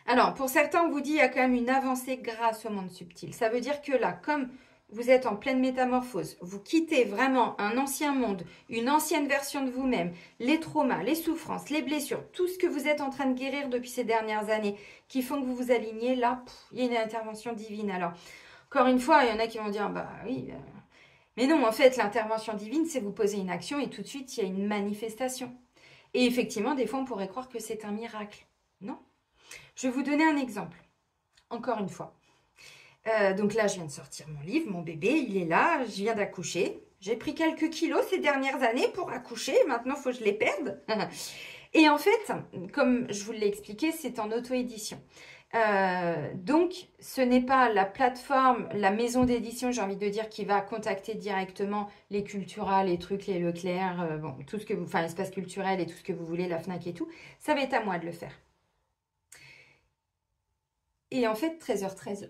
Alors, pour certains, on vous dit qu'il y a quand même une avancée grâce au monde subtil. Ça veut dire que là, comme vous êtes en pleine métamorphose. Vous quittez vraiment un ancien monde, une ancienne version de vous-même, les traumas, les souffrances, les blessures, tout ce que vous êtes en train de guérir depuis ces dernières années qui font que vous vous alignez, là, il y a une intervention divine. Alors, encore une fois, il y en a qui vont dire, bah oui, mais non, en fait, l'intervention divine, c'est vous poser une action et tout de suite, il y a une manifestation. Et effectivement, des fois, on pourrait croire que c'est un miracle. Non. Je vais vous donner un exemple. Encore une fois. Donc là, je viens de sortir mon livre, mon bébé, il est là, je viens d'accoucher. J'ai pris quelques kilos ces dernières années pour accoucher, maintenant il faut que je les perde. Et en fait, comme je vous l'ai expliqué, c'est en auto-édition. Donc, ce n'est pas la plateforme, la maison d'édition, j'ai envie de dire, qui va contacter directement les Cultura, les trucs, les Leclerc, bon, tout ce que vous, enfin, l'espace culturel et tout ce que vous voulez, la FNAC et tout. Ça va être à moi de le faire. Et en fait, 13h13,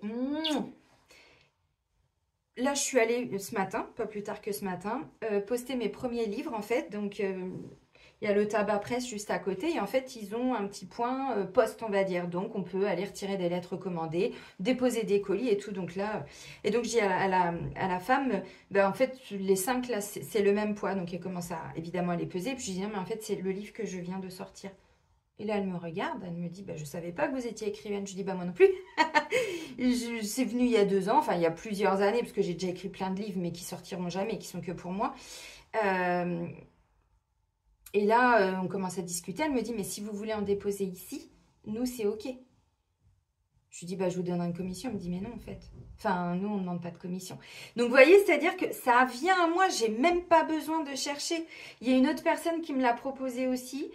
là, je suis allée ce matin, pas plus tard que ce matin, poster mes premiers livres, en fait. Donc, il y a le tabac presse juste à côté. Et en fait, ils ont un petit point poste, on va dire. Donc, on peut aller retirer des lettres commandées, déposer des colis et tout. Donc là, et donc, je dis à la femme, ben, en fait, les 5, là, c'est le même poids. Donc, elle commence évidemment à les peser. Puis, je dis, non, mais en fait, c'est le livre que je viens de sortir. Et là, elle me regarde, elle me dit, bah, je ne savais pas que vous étiez écrivaine. Je dis, bah, moi non plus. C'est venu il y a 2 ans, enfin il y a plusieurs années, parce que j'ai déjà écrit plein de livres, mais qui sortiront jamais, qui sont que pour moi. Et là, on commence à discuter. Elle me dit, mais si vous voulez en déposer ici, nous, c'est OK. Je lui dis, bah, je vous donnerai une commission. Elle me dit, mais non, en fait. Enfin, nous, on ne demande pas de commission. Donc, vous voyez, c'est-à-dire que ça vient à moi. J'ai même pas besoin de chercher. Il y a une autre personne qui me l'a proposé aussi,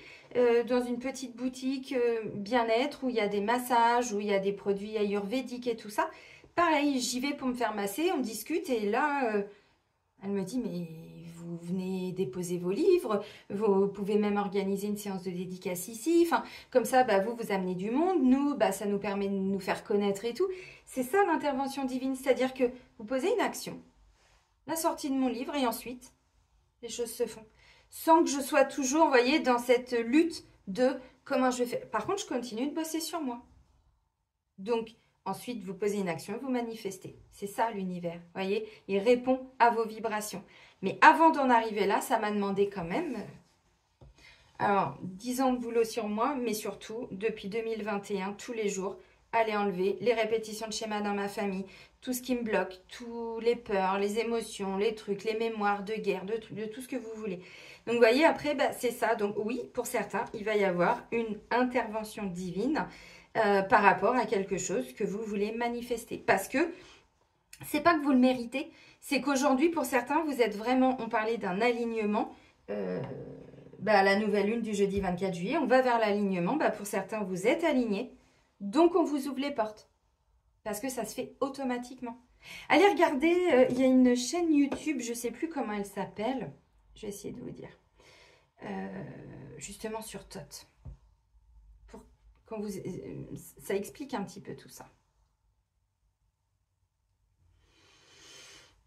dans une petite boutique bien-être, où il y a des massages, où il y a des produits ayurvédiques et tout ça. Pareil, j'y vais pour me faire masser, on discute. Et là, elle me dit, mais vous venez déposer vos livres, vous pouvez même organiser une séance de dédicace ici. Enfin, comme ça, bah, vous amenez du monde. Nous, bah, ça nous permet de nous faire connaître et tout. C'est ça l'intervention divine, c'est-à-dire que vous posez une action, la sortie de mon livre, et ensuite, les choses se font. Sans que je sois toujours, vous voyez, dans cette lutte de comment je vais faire. Par contre, je continue de bosser sur moi. Donc, ensuite, vous posez une action, vous manifestez. C'est ça l'univers, vous voyez. Il répond à vos vibrations. Mais avant d'en arriver là, ça m'a demandé quand même, alors, 10 ans de boulot sur moi, mais surtout, depuis 2021, tous les jours, aller enlever les répétitions de schémas dans ma famille, tout ce qui me bloque, tous les peurs, les émotions, les trucs, les mémoires de guerre, de tout ce que vous voulez. Donc, vous voyez, après, bah, c'est ça. Donc, oui, pour certains, il va y avoir une intervention divine par rapport à quelque chose que vous voulez manifester. Parce que c'est pas que vous le méritez, c'est qu'aujourd'hui, pour certains, vous êtes vraiment, on parlait d'un alignement, bah, la nouvelle lune du jeudi 24 juillet, on va vers l'alignement. Bah, pour certains, vous êtes alignés, donc on vous ouvre les portes. Parce que ça se fait automatiquement. Allez regarder, il y a une chaîne YouTube, je ne sais plus comment elle s'appelle. Je vais essayer de vous dire. Justement sur Tot. Ça explique un petit peu tout ça.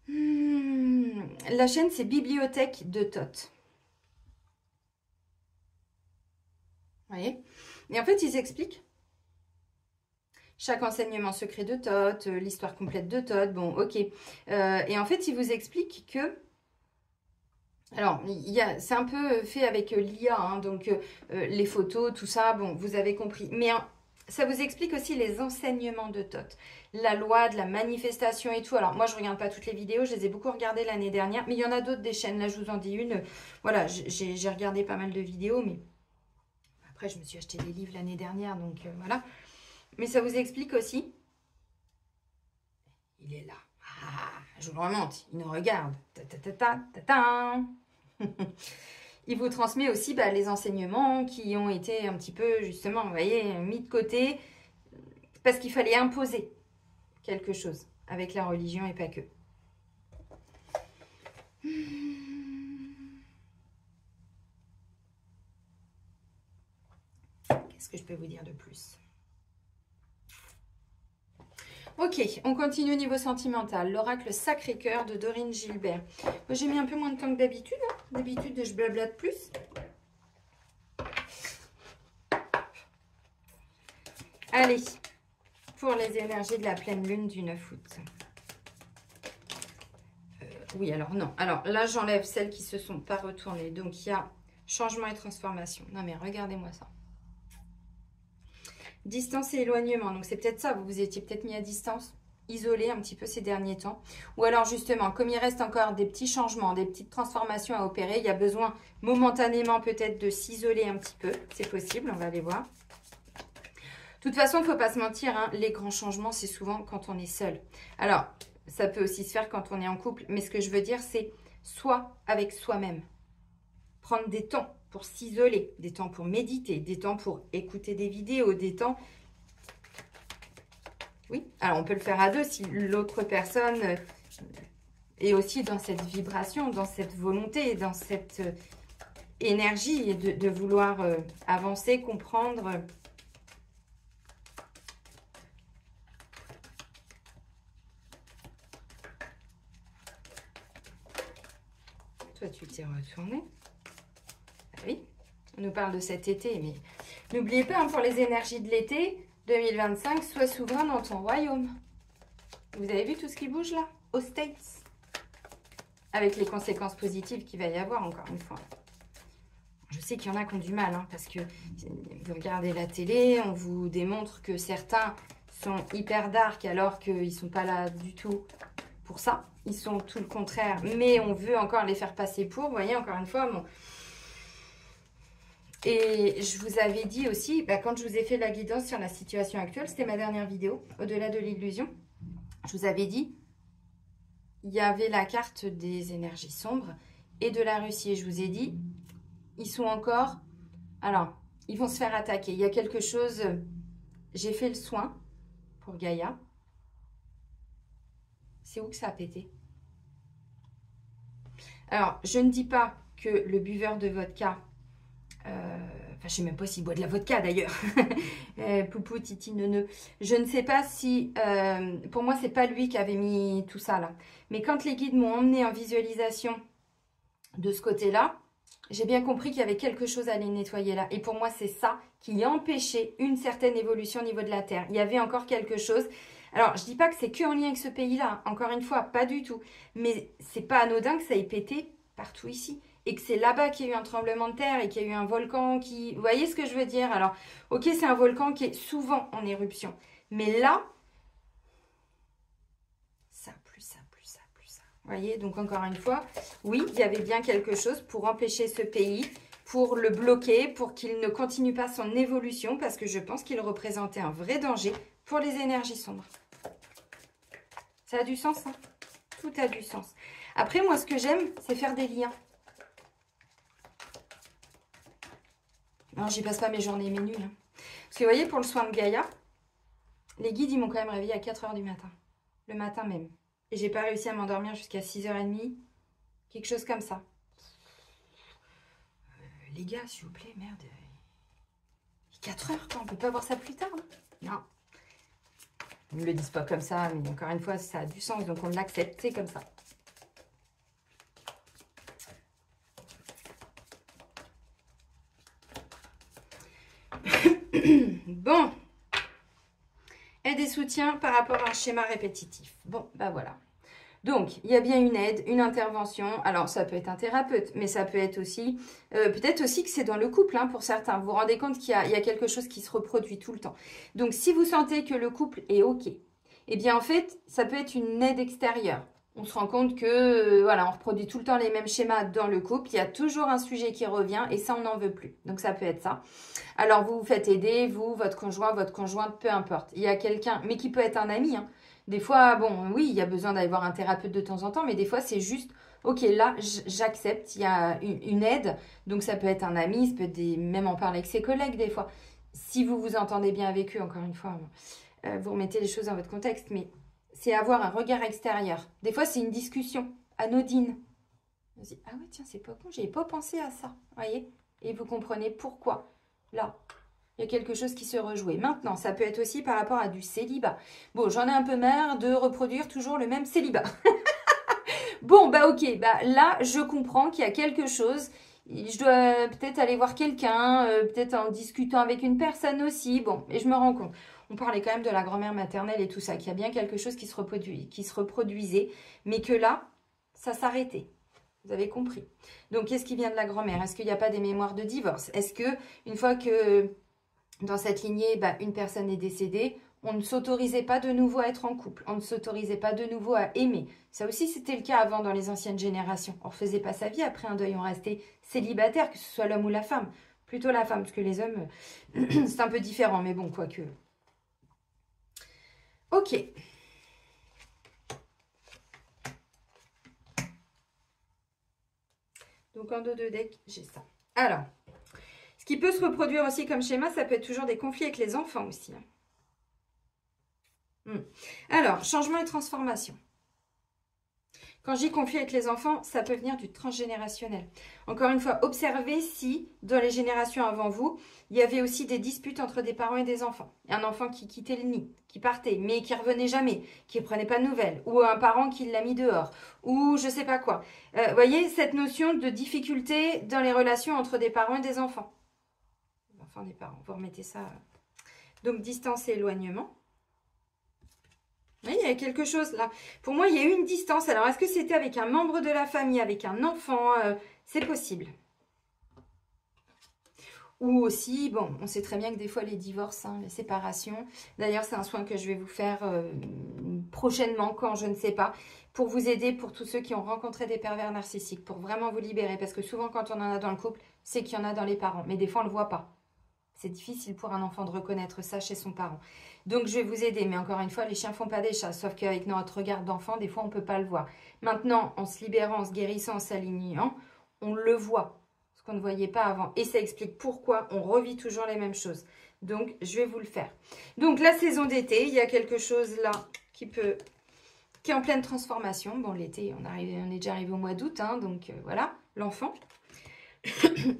La chaîne, c'est Bibliothèque de Tot. Vous voyez? Et en fait, ils expliquent chaque enseignement secret de Tot, l'histoire complète de Tot, bon, ok. Et en fait, ils vous expliquent que... Alors, c'est un peu fait avec l'IA, hein, donc les photos, tout ça, bon, vous avez compris. Mais ça vous explique aussi les enseignements de Tot, la loi de la manifestation et tout. Alors, moi, je ne regarde pas toutes les vidéos, je les ai beaucoup regardées l'année dernière, mais il y en a d'autres des chaînes, là, je vous en dis une. Voilà, j'ai regardé pas mal de vidéos, mais après, je me suis acheté des livres l'année dernière, donc voilà. Mais ça vous explique aussi. Il est là. Ah, je vous le remonte, il nous regarde. Il vous transmet aussi les enseignements qui ont été un petit peu, justement, vous voyez, mis de côté parce qu'il fallait imposer quelque chose avec la religion et pas que. Qu'est-ce que je peux vous dire de plus ? Ok, on continue au niveau sentimental. L'oracle Sacré-Cœur de Dorine Gilbert. J'ai mis un peu moins de temps que d'habitude. Hein. D'habitude, je blablate plus. Allez, pour les énergies de la pleine lune du 9 août. Oui, alors non. Alors là, j'enlève celles qui se sont pas retournées. Donc, il y a changement et transformation. Non, mais regardez-moi ça. Distance et éloignement. Donc, c'est peut-être ça. Vous vous étiez peut-être mis à distance, isolé un petit peu ces derniers temps. Ou alors, justement, comme il reste encore des petits changements, des petites transformations à opérer, il y a besoin momentanément peut-être de s'isoler un petit peu. C'est possible, on va aller voir. De toute façon, il ne faut pas se mentir, hein, les grands changements, c'est souvent quand on est seul. Alors, ça peut aussi se faire quand on est en couple. Mais ce que je veux dire, c'est soit avec soi-même. Prendre des temps pour s'isoler, des temps pour méditer, des temps pour écouter des vidéos, des temps... Oui, alors on peut le faire à deux si l'autre personne est aussi dans cette vibration, dans cette volonté, dans cette énergie de vouloir avancer, comprendre... Toi, tu t'es retourné. Ah oui, on nous parle de cet été, mais n'oubliez pas, hein, pour les énergies de l'été 2025, sois souverain dans ton royaume. Vous avez vu tout ce qui bouge là, aux States? Avec les conséquences positives qu'il va y avoir, encore une fois. Je sais qu'il y en a qui ont du mal, hein, parce que vous regardez la télé, on vous démontre que certains sont hyper dark, alors qu'ils ne sont pas là du tout pour ça. Ils sont tout le contraire, mais on veut encore les faire passer pour. Vous voyez, encore une fois, bon. Et je vous avais dit aussi, bah, quand je vous ai fait la guidance sur la situation actuelle, c'était ma dernière vidéo, au-delà de l'illusion. Je vous avais dit, il y avait la carte des énergies sombres et de la Russie. Et je vous ai dit, ils sont encore... Alors, ils vont se faire attaquer. Il y a quelque chose... J'ai fait le soin pour Gaïa. C'est où que ça a pété? Alors, je ne dis pas que le buveur de vodka... Enfin, je ne sais même pas s'il boit de la vodka d'ailleurs. Poupou, titi, neuneu. Je ne sais pas si... pour moi, c'est pas lui qui avait mis tout ça là. Mais quand les guides m'ont emmené en visualisation de ce côté-là, j'ai bien compris qu'il y avait quelque chose à les nettoyer là. Et pour moi, c'est ça qui empêchait une certaine évolution au niveau de la Terre. Il y avait encore quelque chose. Alors, je dis pas que c'est que en lien avec ce pays-là. Encore une fois, pas du tout. Mais c'est pas anodin que ça ait pété partout ici. Et que c'est là-bas qu'il y a eu un tremblement de terre et qu'il y a eu un volcan qui... Vous voyez ce que je veux dire? Alors, ok, c'est un volcan qui est souvent en éruption. Mais là, ça, plus ça, plus ça, plus ça. Vous voyez? Donc, encore une fois, oui, il y avait bien quelque chose pour empêcher ce pays, pour le bloquer, pour qu'il ne continue pas son évolution, parce que je pense qu'il représentait un vrai danger pour les énergies sombres. Ça a du sens, hein? Tout a du sens. Après, moi, ce que j'aime, c'est faire des liens. Alors, j'y passe pas mes journées et mes nuits. Hein. Parce que vous voyez, pour le soin de Gaïa, les guides, ils m'ont quand même réveillée à 4 h du matin. Le matin même. Et j'ai pas réussi à m'endormir jusqu'à 6 h 30. Quelque chose comme ça. Les gars, s'il vous plaît, merde. 4 h, quoi. On peut pas voir ça plus tard. Hein. Non. Ils ne le disent pas comme ça, mais encore une fois, ça a du sens. Donc, on l'accepte. C'est comme ça. Bon, aide et soutien par rapport à un schéma répétitif. Bon, bah voilà. Donc, il y a bien une aide, une intervention. Alors, ça peut être un thérapeute, mais ça peut être aussi... peut-être aussi que c'est dans le couple, hein, pour certains. Vous vous rendez compte qu'il y a quelque chose qui se reproduit tout le temps. Donc, si vous sentez que le couple est OK, eh bien, en fait, ça peut être une aide extérieure. On se rend compte que, voilà, on reproduit tout le temps les mêmes schémas dans le couple. Il y a toujours un sujet qui revient et ça, on n'en veut plus. Donc, ça peut être ça. Alors, vous vous faites aider, vous, votre conjoint, votre conjointe, peu importe. Il y a quelqu'un, mais qui peut être un ami. Hein. Des fois, bon, oui, il y a besoin d'aller voir un thérapeute de temps en temps, mais des fois, c'est juste, ok, là, j'accepte, il y a une aide. Donc, ça peut être un ami, ça peut être même en parler avec ses collègues, des fois. Si vous vous entendez bien avec eux, encore une fois, vous remettez les choses dans votre contexte, mais... c'est avoir un regard extérieur. Des fois, c'est une discussion anodine. On se dit, ah ouais, tiens, c'est pas con, j'avais pas pensé à ça. Voyez? Et vous comprenez pourquoi. Là, il y a quelque chose qui se rejouait. Maintenant, ça peut être aussi par rapport à du célibat. Bon, j'en ai un peu marre de reproduire toujours le même célibat. Bon, bah ok, bah là, je comprends qu'il y a quelque chose. Je dois peut-être aller voir quelqu'un, peut-être en discutant avec une personne aussi. Bon, et je me rends compte. On parlait quand même de la grand-mère maternelle et tout ça, qu'il y a bien quelque chose qui se reproduisait, mais que là, ça s'arrêtait. Vous avez compris. Donc, qu'est-ce qui vient de la grand-mère? Est-ce qu'il n'y a pas des mémoires de divorce? Est-ce que une fois que dans cette lignée, une personne est décédée, on ne s'autorisait pas de nouveau à être en couple, on ne s'autorisait pas de nouveau à aimer. Ça aussi, c'était le cas avant dans les anciennes générations. On ne refaisait pas sa vie après un deuil, on restait célibataire, que ce soit l'homme ou la femme. Plutôt la femme, parce que les hommes, c'est un peu différent, mais bon, quoique. Ok. Donc en dos de deck, j'ai ça. Alors, ce qui peut se reproduire aussi comme schéma, ça peut être toujours des conflits avec les enfants aussi. Alors, changement et transformation. Quand je dis conflit avec les enfants, ça peut venir du transgénérationnel. Encore une fois, observez si, dans les générations avant vous, il y avait aussi des disputes entre des parents et des enfants. Un enfant qui quittait le nid, qui partait, mais qui revenait jamais, qui ne prenait pas de nouvelles, ou un parent qui l'a mis dehors, ou je sais pas quoi. Voyez, cette notion de difficulté dans les relations entre des parents et des enfants. Enfin, des parents, vous remettez ça. Donc, distance et éloignement. Oui, il y a quelque chose là. Pour moi, il y a eu une distance. Alors, est-ce que c'était avec un membre de la famille, avec un enfant? C'est possible. Ou aussi, bon, on sait très bien que des fois, les divorces, les séparations. D'ailleurs, c'est un soin que je vais vous faire prochainement, quand je ne sais pas, pour vous aider, pour tous ceux qui ont rencontré des pervers narcissiques, pour vraiment vous libérer. Parce que souvent, quand on en a dans le couple, c'est qu'il y en a dans les parents. Mais des fois, on ne le voit pas. C'est difficile pour un enfant de reconnaître ça chez son parent. Donc, je vais vous aider. Mais encore une fois, les chiens ne font pas des chats. Sauf qu'avec notre regard d'enfant, des fois, on ne peut pas le voir. Maintenant, en se libérant, en se guérissant, en s'alignant, on le voit. Ce qu'on ne voyait pas avant. Et ça explique pourquoi on revit toujours les mêmes choses. Donc, je vais vous le faire. Donc, la saison d'été, il y a quelque chose là qui est en pleine transformation. Bon, l'été, on est déjà arrivé au mois d'août. Donc, voilà, l'enfant.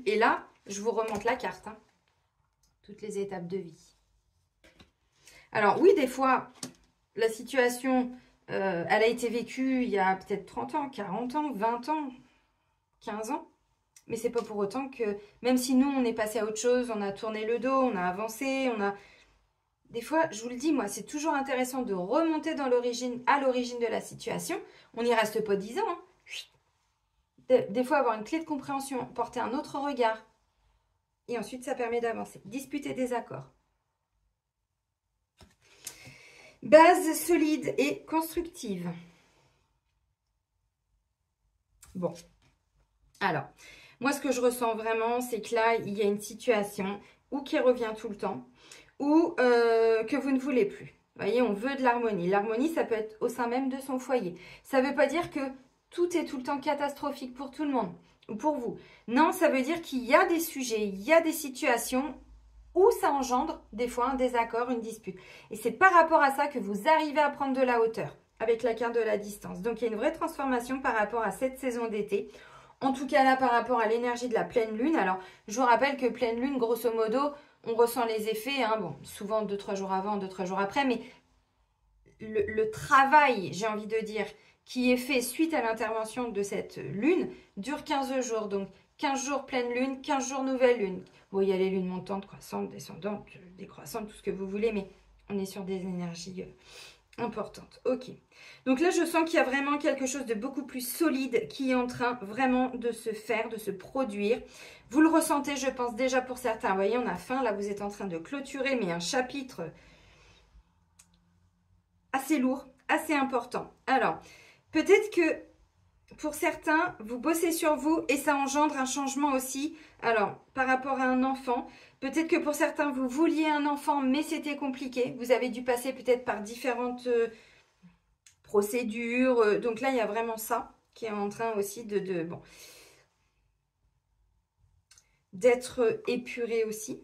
Et là, je vous remonte la carte. Toutes les étapes de vie. Alors oui, des fois, la situation, elle a été vécue il y a peut-être 30 ans, 40 ans, 20 ans, 15 ans. Mais c'est pas pour autant que, même si nous, on est passé à autre chose, on a tourné le dos, on a avancé, Des fois, je vous le dis, moi, c'est toujours intéressant de remonter à l'origine de la situation. On n'y reste pas 10 ans. Des fois, avoir une clé de compréhension, porter un autre regard. Et ensuite, ça permet d'avancer. Disputer des accords. Base solide et constructive. Bon. Alors, moi, ce que je ressens vraiment, c'est que là, il y a une situation ou qui revient tout le temps, ou que vous ne voulez plus. Vous voyez, on veut de l'harmonie. L'harmonie, ça peut être au sein même de son foyer. Ça ne veut pas dire que tout est tout le temps catastrophique pour tout le monde, ou pour vous. Non, ça veut dire qu'il y a des sujets, il y a des situations où ça engendre des fois un désaccord, une dispute. Et c'est par rapport à ça que vous arrivez à prendre de la hauteur avec la carte de la distance. Donc, il y a une vraie transformation par rapport à cette saison d'été. En tout cas, là, par rapport à l'énergie de la pleine lune. Alors, je vous rappelle que pleine lune, grosso modo, on ressent les effets. Bon, souvent 2-3 jours avant, 2-3 jours après. Mais le travail, j'ai envie de dire, qui est fait suite à l'intervention de cette lune, dure 15 jours. Donc, 15 jours pleine lune, 15 jours nouvelle lune. Bon, il y a les lunes montantes, croissantes, descendantes, décroissantes, tout ce que vous voulez, mais on est sur des énergies importantes. Ok. Donc là, je sens qu'il y a vraiment quelque chose de beaucoup plus solide qui est en train vraiment de se faire, de se produire. Vous le ressentez, je pense, déjà pour certains. Vous voyez, on a faim. Là, vous êtes en train de clôturer, mais un chapitre assez lourd, assez important. Alors, peut-être que pour certains, vous bossez sur vous et ça engendre un changement aussi. Alors, par rapport à un enfant, peut-être que pour certains, vous vouliez un enfant, mais c'était compliqué. Vous avez dû passer peut-être par différentes procédures. Donc là, il y a vraiment ça qui est en train aussi d'être épuré aussi.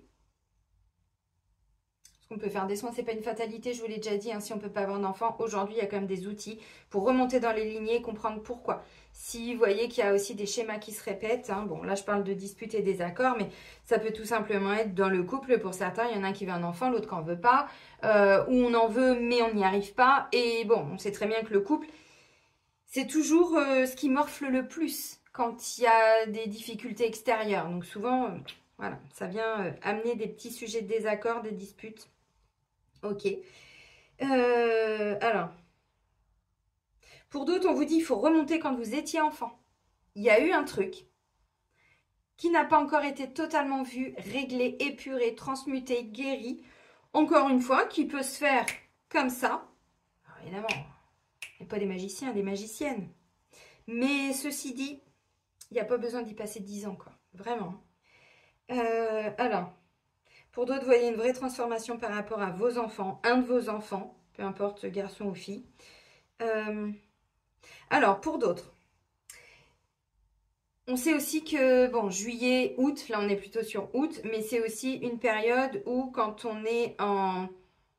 On peut faire des soins, c'est pas une fatalité, je vous l'ai déjà dit, si on ne peut pas avoir d'enfant, aujourd'hui il y a quand même des outils pour remonter dans les lignées, comprendre pourquoi. Si vous voyez qu'il y a aussi des schémas qui se répètent, bon là je parle de disputes et des accords, mais ça peut tout simplement être dans le couple, pour certains, il y en a un qui veut un enfant, l'autre qui n'en veut pas, ou on en veut mais on n'y arrive pas, et bon, on sait très bien que le couple, c'est toujours ce qui morfle le plus quand il y a des difficultés extérieures. Donc souvent, voilà, ça vient amener des petits sujets de désaccord, des disputes. Ok. Alors, Pour d'autres, on vous dit il faut remonter quand vous étiez enfant. Il y a eu un truc qui n'a pas encore été totalement vu, réglé, épuré, transmuté, guéri. Encore une fois, qui peut se faire comme ça. Alors, évidemment, il n'y a pas des magiciens, des magiciennes. Mais ceci dit, il n'y a pas besoin d'y passer 10 ans, quoi. Vraiment. Alors, pour d'autres, vous voyez une vraie transformation par rapport à vos enfants, un de vos enfants, peu importe garçon ou fille. Alors, pour d'autres, on sait aussi que, bon, juillet, août, là on est plutôt sur août, mais c'est aussi une période où quand on est en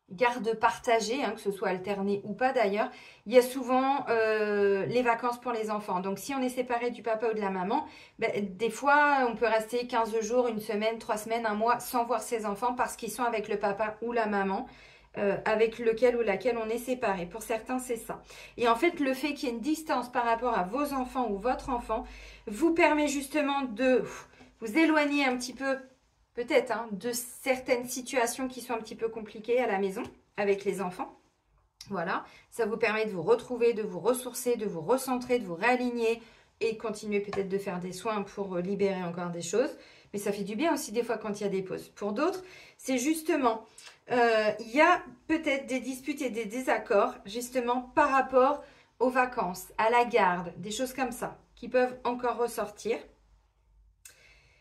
garde partagée, hein, que ce soit alterné ou pas d'ailleurs, il y a souvent les vacances pour les enfants. Donc si on est séparé du papa ou de la maman, ben, des fois on peut rester 15 jours, une semaine, 3 semaines, un mois sans voir ses enfants parce qu'ils sont avec le papa ou la maman. Avec lequel ou laquelle on est séparé. Pour certains, c'est ça. Et en fait, le fait qu'il y ait une distance par rapport à vos enfants ou votre enfant vous permet justement de vous éloigner un petit peu, peut-être, hein, de certaines situations qui sont un petit peu compliquées à la maison avec les enfants. Voilà, ça vous permet de vous retrouver, de vous ressourcer, de vous recentrer, de vous réaligner et continuer peut-être de faire des soins pour libérer encore des choses. Mais ça fait du bien aussi des fois quand il y a des pauses. Pour d'autres, c'est justement, il y a peut-être des disputes et des désaccords justement par rapport aux vacances, à la garde, des choses comme ça qui peuvent encore ressortir.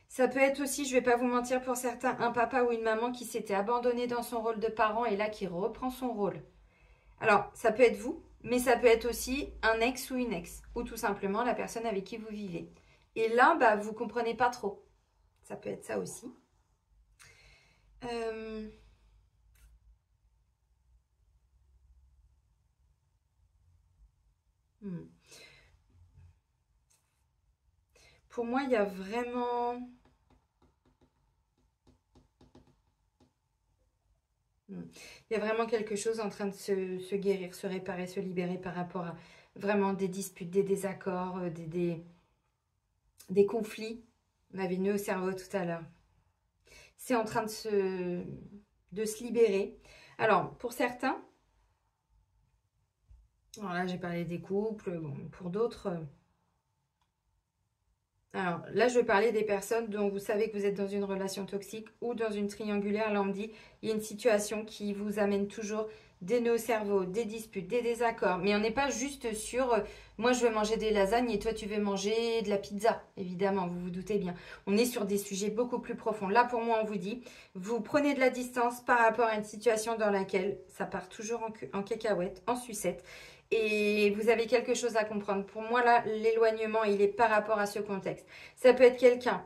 Ça peut être aussi, je ne vais pas vous mentir pour certains, un papa ou une maman qui s'était abandonné dans son rôle de parent et là qui reprend son rôle. Alors, ça peut être vous, mais ça peut être aussi un ex ou une ex, ou tout simplement la personne avec qui vous vivez. Et là, bah, vous ne comprenez pas trop. Ça peut être ça aussi. Pour moi, il y a vraiment... Il y a vraiment quelque chose en train de se guérir, se réparer, se libérer par rapport à vraiment des disputes, des désaccords, des conflits. On avait une nœud au cerveau tout à l'heure. C'est en train de se libérer. Alors, pour certains, alors là j'ai parlé des couples, bon, pour d'autres... Alors là, je vais parler des personnes dont vous savez que vous êtes dans une relation toxique ou dans une triangulaire. Là, on me dit, il y a une situation qui vous amène toujours des nœuds au cerveau, des disputes, des désaccords. Mais on n'est pas juste sur, moi je veux manger des lasagnes et toi tu veux manger de la pizza. Évidemment, vous vous doutez bien. On est sur des sujets beaucoup plus profonds. Là, pour moi, on vous dit, vous prenez de la distance par rapport à une situation dans laquelle ça part toujours en cacahuète, en sucette. Et vous avez quelque chose à comprendre. Pour moi, là, l'éloignement, il est par rapport à ce contexte. Ça peut être quelqu'un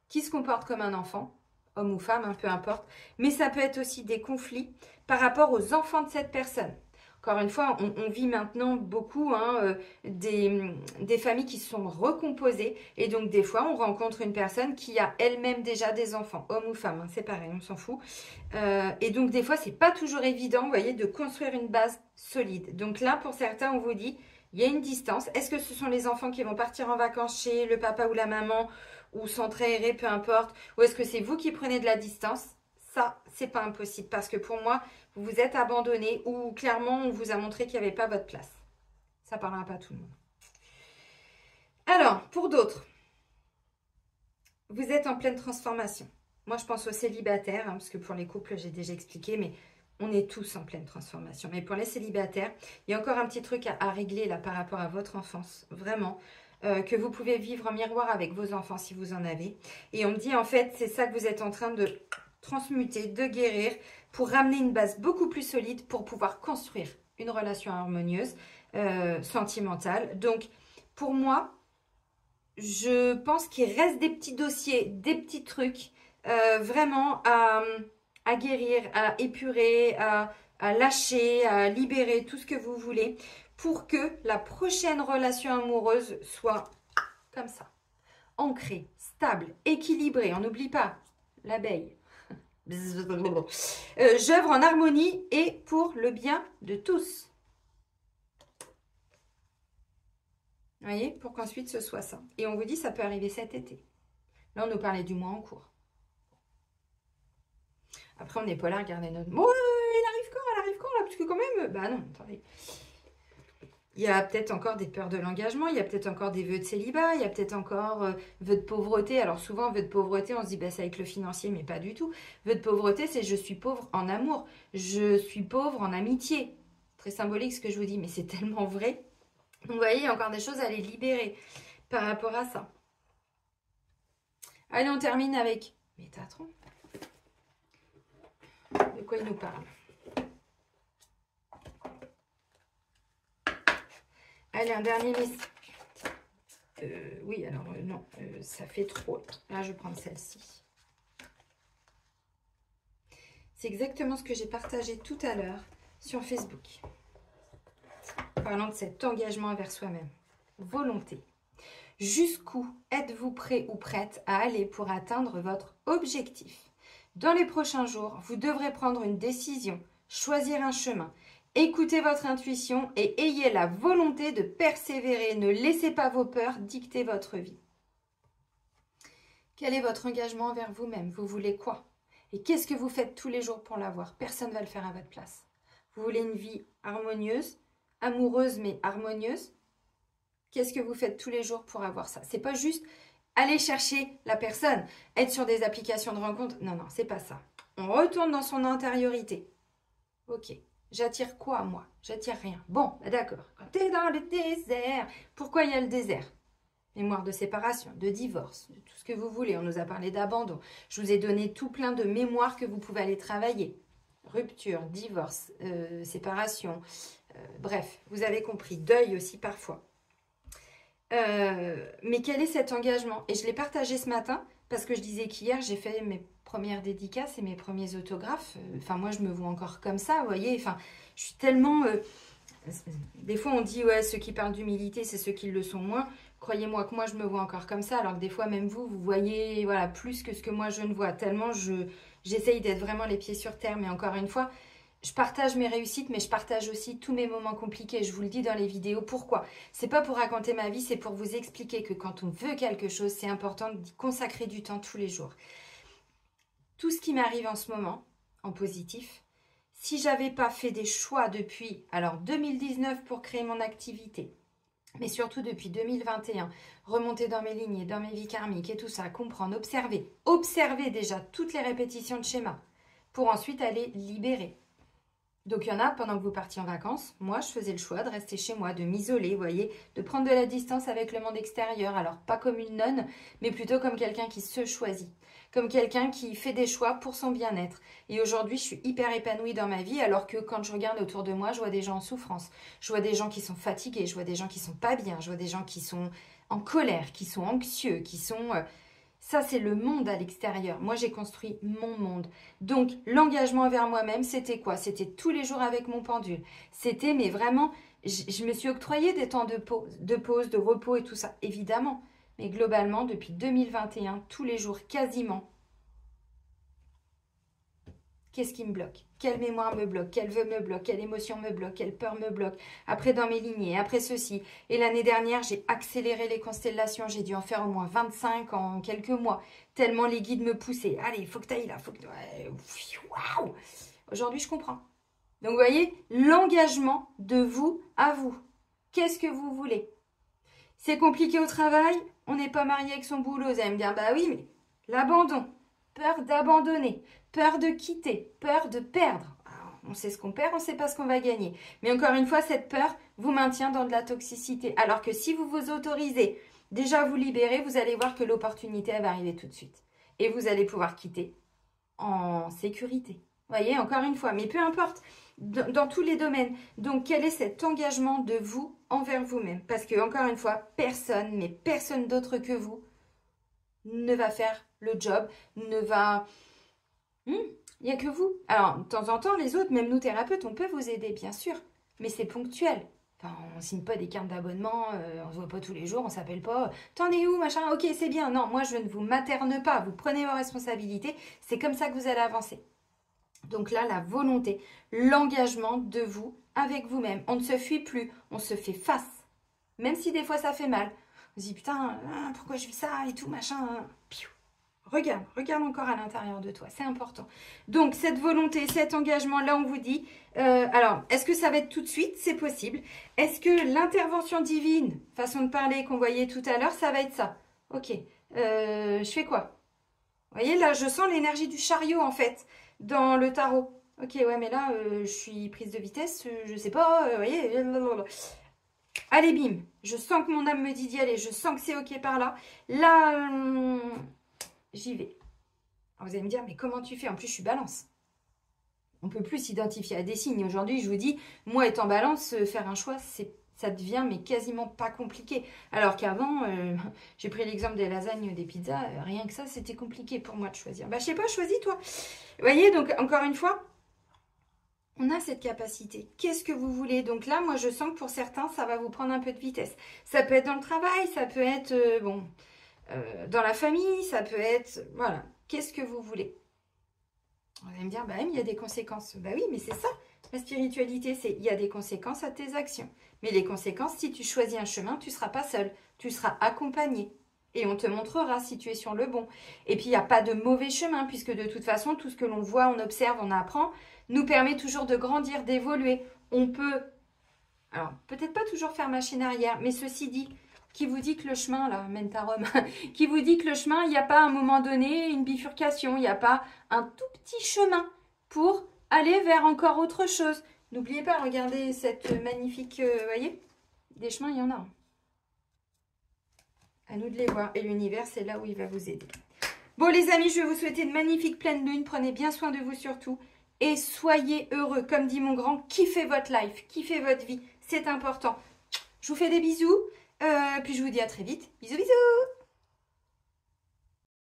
qui se comporte comme un enfant, homme ou femme, hein, peu importe. Mais ça peut être aussi des conflits par rapport aux enfants de cette personne. Encore une fois, on vit maintenant beaucoup hein, des familles qui se sont recomposées. Et donc, des fois, on rencontre une personne qui a elle-même déjà des enfants, homme ou femme. Hein, c'est pareil, on s'en fout. Et donc, des fois, c'est pas toujours évident, vous voyez, de construire une base solide. Donc là, pour certains, on vous dit, il y a une distance. Est-ce que ce sont les enfants qui vont partir en vacances chez le papa ou la maman ou s'entraîner, peu importe. Ou est-ce que c'est vous qui prenez de la distance? Ça, c'est pas impossible parce que pour moi, vous vous êtes abandonné ou clairement, on vous a montré qu'il n'y avait pas votre place. Ça ne parlera pas à tout le monde. Alors, pour d'autres, vous êtes en pleine transformation. Moi, je pense aux célibataires, hein, parce que pour les couples, j'ai déjà expliqué, mais on est tous en pleine transformation. Mais pour les célibataires, il y a encore un petit truc à régler là par rapport à votre enfance, vraiment. Que vous pouvez vivre en miroir avec vos enfants si vous en avez. Et on me dit, en fait, c'est ça que vous êtes en train de transmuter, de guérir, pour ramener une base beaucoup plus solide pour pouvoir construire une relation harmonieuse, sentimentale. Donc, pour moi, je pense qu'il reste des petits dossiers, des petits trucs vraiment à guérir, à épurer, à lâcher, à libérer, tout ce que vous voulez, pour que la prochaine relation amoureuse soit comme ça, ancrée, stable, équilibrée. On n'oublie pas l'abeille. J'œuvre en harmonie et pour le bien de tous. Vous voyez, pour qu'ensuite ce soit ça. Et on vous dit ça peut arriver cet été. Là, on nous parlait du mois en cours. Après, on n'est pas là à regarder notre... Bon, il arrive quand là? Parce que quand même... Bah non, attendez. Il y a peut-être encore des peurs de l'engagement, il y a peut-être encore des vœux de célibat, il y a peut-être encore vœux de pauvreté. Alors souvent, vœux de pauvreté, on se dit, bah, c'est avec le financier, mais pas du tout. Vœux de pauvreté, c'est je suis pauvre en amour, je suis pauvre en amitié. Très symbolique ce que je vous dis, mais c'est tellement vrai. Donc, vous voyez, il y a encore des choses à les libérer par rapport à ça. Allez, on termine avec Métatron. De quoi il nous parle? Allez, un dernier message. Oui, alors non, ça fait trop. Là, je vais prendre celle-ci. C'est exactement ce que j'ai partagé tout à l'heure sur Facebook. Parlant de cet engagement envers soi-même. Volonté. Jusqu'où êtes-vous prêt ou prête à aller pour atteindre votre objectif? Dans les prochains jours, vous devrez prendre une décision, choisir un chemin. Écoutez votre intuition et ayez la volonté de persévérer. Ne laissez pas vos peurs dicter votre vie. Quel est votre engagement envers vous-même? Vous voulez quoi? Et qu'est-ce que vous faites tous les jours pour l'avoir? Personne ne va le faire à votre place. Vous voulez une vie harmonieuse, amoureuse mais harmonieuse? Qu'est-ce que vous faites tous les jours pour avoir ça? C'est pas juste aller chercher la personne, être sur des applications de rencontre. Non, non, c'est pas ça. On retourne dans son intériorité. Ok. J'attire quoi, moi? J'attire rien. Bon, bah d'accord. Quand tu es dans le désert, pourquoi il y a le désert? Mémoire de séparation, de divorce, de tout ce que vous voulez. On nous a parlé d'abandon. Je vous ai donné tout plein de mémoires que vous pouvez aller travailler. Rupture, divorce, séparation. Bref, vous avez compris. Deuil aussi parfois. Mais quel est cet engagement? Et je l'ai partagé ce matin parce que je disais qu'hier, j'ai fait mes premières dédicaces et mes premiers autographes. Enfin, moi, je me vois encore comme ça, vous voyez. Enfin, je suis tellement... des fois, on dit, ouais, ceux qui parlent d'humilité, c'est ceux qui le sont moins. Croyez-moi que moi, je me vois encore comme ça. Alors que des fois, même vous, vous voyez voilà, plus que ce que moi, je ne vois. Tellement, j'essaye d'être vraiment les pieds sur terre. Mais encore une fois, je partage mes réussites, mais je partage aussi tous mes moments compliqués. Je vous le dis dans les vidéos. Pourquoi? C'est pas pour raconter ma vie, c'est pour vous expliquer que quand on veut quelque chose, c'est important d'y consacrer du temps tous les jours. Tout ce qui m'arrive en ce moment, en positif, si j'avais pas fait des choix depuis, alors 2019 pour créer mon activité, mais surtout depuis 2021, remonter dans mes lignées, dans mes vies karmiques et tout ça, comprendre, observer déjà toutes les répétitions de schémas pour ensuite aller libérer. Donc, il y en a, pendant que vous partiez en vacances, moi, je faisais le choix de rester chez moi, de m'isoler, vous voyez, de prendre de la distance avec le monde extérieur. Alors, pas comme une nonne, mais plutôt comme quelqu'un qui se choisit, comme quelqu'un qui fait des choix pour son bien-être. Et aujourd'hui, je suis hyper épanouie dans ma vie, alors que quand je regarde autour de moi, je vois des gens en souffrance. Je vois des gens qui sont fatigués, je vois des gens qui sont pas bien, je vois des gens qui sont en colère, qui sont anxieux, qui sont... Ça, c'est le monde à l'extérieur. Moi, j'ai construit mon monde. Donc, l'engagement envers moi-même, c'était quoi? C'était tous les jours avec mon pendule. C'était, mais vraiment, je me suis octroyé des temps de pause, de repos et tout ça, évidemment. Mais globalement, depuis 2021, tous les jours, quasiment, qu'est-ce qui me bloque? Quelle mémoire me bloque? Quel vœu me bloque? Quelle émotion me bloque? Quelle peur me bloque? Après, dans mes lignées, après ceci. Et l'année dernière, j'ai accéléré les constellations. J'ai dû en faire au moins 25 en quelques mois. Tellement les guides me poussaient. Allez, il faut que tu ailles là. Faut que... Waouh! Aujourd'hui, je comprends. Donc, vous voyez, l'engagement de vous à vous. Qu'est-ce que vous voulez? C'est compliqué au travail? On n'est pas marié avec son boulot. Vous allez me dire, bah oui, mais l'abandon. Peur d'abandonner, peur de quitter, peur de perdre. Alors, on sait ce qu'on perd, on ne sait pas ce qu'on va gagner. Mais encore une fois, cette peur vous maintient dans de la toxicité. Alors que si vous vous autorisez déjà à vous libérer, vous allez voir que l'opportunité va arriver tout de suite. Et vous allez pouvoir quitter en sécurité. Vous voyez, encore une fois, mais peu importe, dans tous les domaines. Donc, quel est cet engagement de vous envers vous-même? Parce que, encore une fois, personne, mais personne d'autre que vous, ne va faire le job, ne va... Il n'y a que vous. Alors, de temps en temps, les autres, même nous thérapeutes, on peut vous aider, bien sûr. Mais c'est ponctuel. Enfin, on ne signe pas des cartes d'abonnement, on ne se voit pas tous les jours, on ne s'appelle pas « T'en es où, machin? Ok, c'est bien. » Non, moi, je ne vous materne pas. Vous prenez vos responsabilités. C'est comme ça que vous allez avancer. Donc là, la volonté, l'engagement de vous avec vous-même. On ne se fuit plus, on se fait face. Même si des fois, ça fait mal. On se dit, putain, pourquoi je vis ça et tout, machin. Piou. Regarde, regarde encore à l'intérieur de toi, c'est important. Donc, cette volonté, cet engagement, là, on vous dit, alors, est-ce que ça va être tout de suite? C'est possible. Est-ce que l'intervention divine, façon de parler qu'on voyait tout à l'heure, ça va être ça? Ok, je fais quoi? Vous voyez, là, je sens l'énergie du chariot, en fait, dans le tarot. Ok, ouais, mais là, je suis prise de vitesse, je sais pas, vous voyez. Allez, bim, je sens que mon âme me dit d'y aller, je sens que c'est ok par là. Là, j'y vais. Alors vous allez me dire, mais comment tu fais? En plus, je suis balance. On peut plus s'identifier à des signes. Aujourd'hui, je vous dis, moi étant balance, faire un choix, ça devient mais quasiment pas compliqué. Alors qu'avant, j'ai pris l'exemple des lasagnes, des pizzas, rien que ça, c'était compliqué pour moi de choisir. Bah, je sais pas, choisis toi. Vous voyez, donc encore une fois, on a cette capacité. Qu'est-ce que vous voulez? Donc là, moi, je sens que pour certains, ça va vous prendre un peu de vitesse. Ça peut être dans le travail, ça peut être, dans la famille, ça peut être, voilà. Qu'est-ce que vous voulez? On va me dire, bah oui, il y a des conséquences. Bah oui, mais c'est ça. La spiritualité, c'est il y a des conséquences à tes actions. Mais les conséquences, si tu choisis un chemin, tu ne seras pas seul. Tu seras accompagné. Et on te montrera si tu es sur le bon. Et puis, il n'y a pas de mauvais chemin, puisque de toute façon, tout ce que l'on voit, on observe, on apprend, nous permet toujours de grandir, d'évoluer. On peut, alors, peut-être pas toujours faire machine arrière, mais ceci dit, qui vous dit que le chemin, là, mène à Rome, qui vous dit que le chemin, il n'y a pas à un moment donné une bifurcation, il n'y a pas un tout petit chemin pour aller vers encore autre chose. N'oubliez pas, regardez cette magnifique, voyez, des chemins, il y en a. À nous de les voir. Et l'univers, c'est là où il va vous aider. Bon, les amis, je vais vous souhaiter une magnifique pleine lune. Prenez bien soin de vous surtout. Et soyez heureux. Comme dit mon grand, kiffez votre life, kiffez votre vie. C'est important. Je vous fais des bisous. Puis je vous dis à très vite. Bisous, bisous.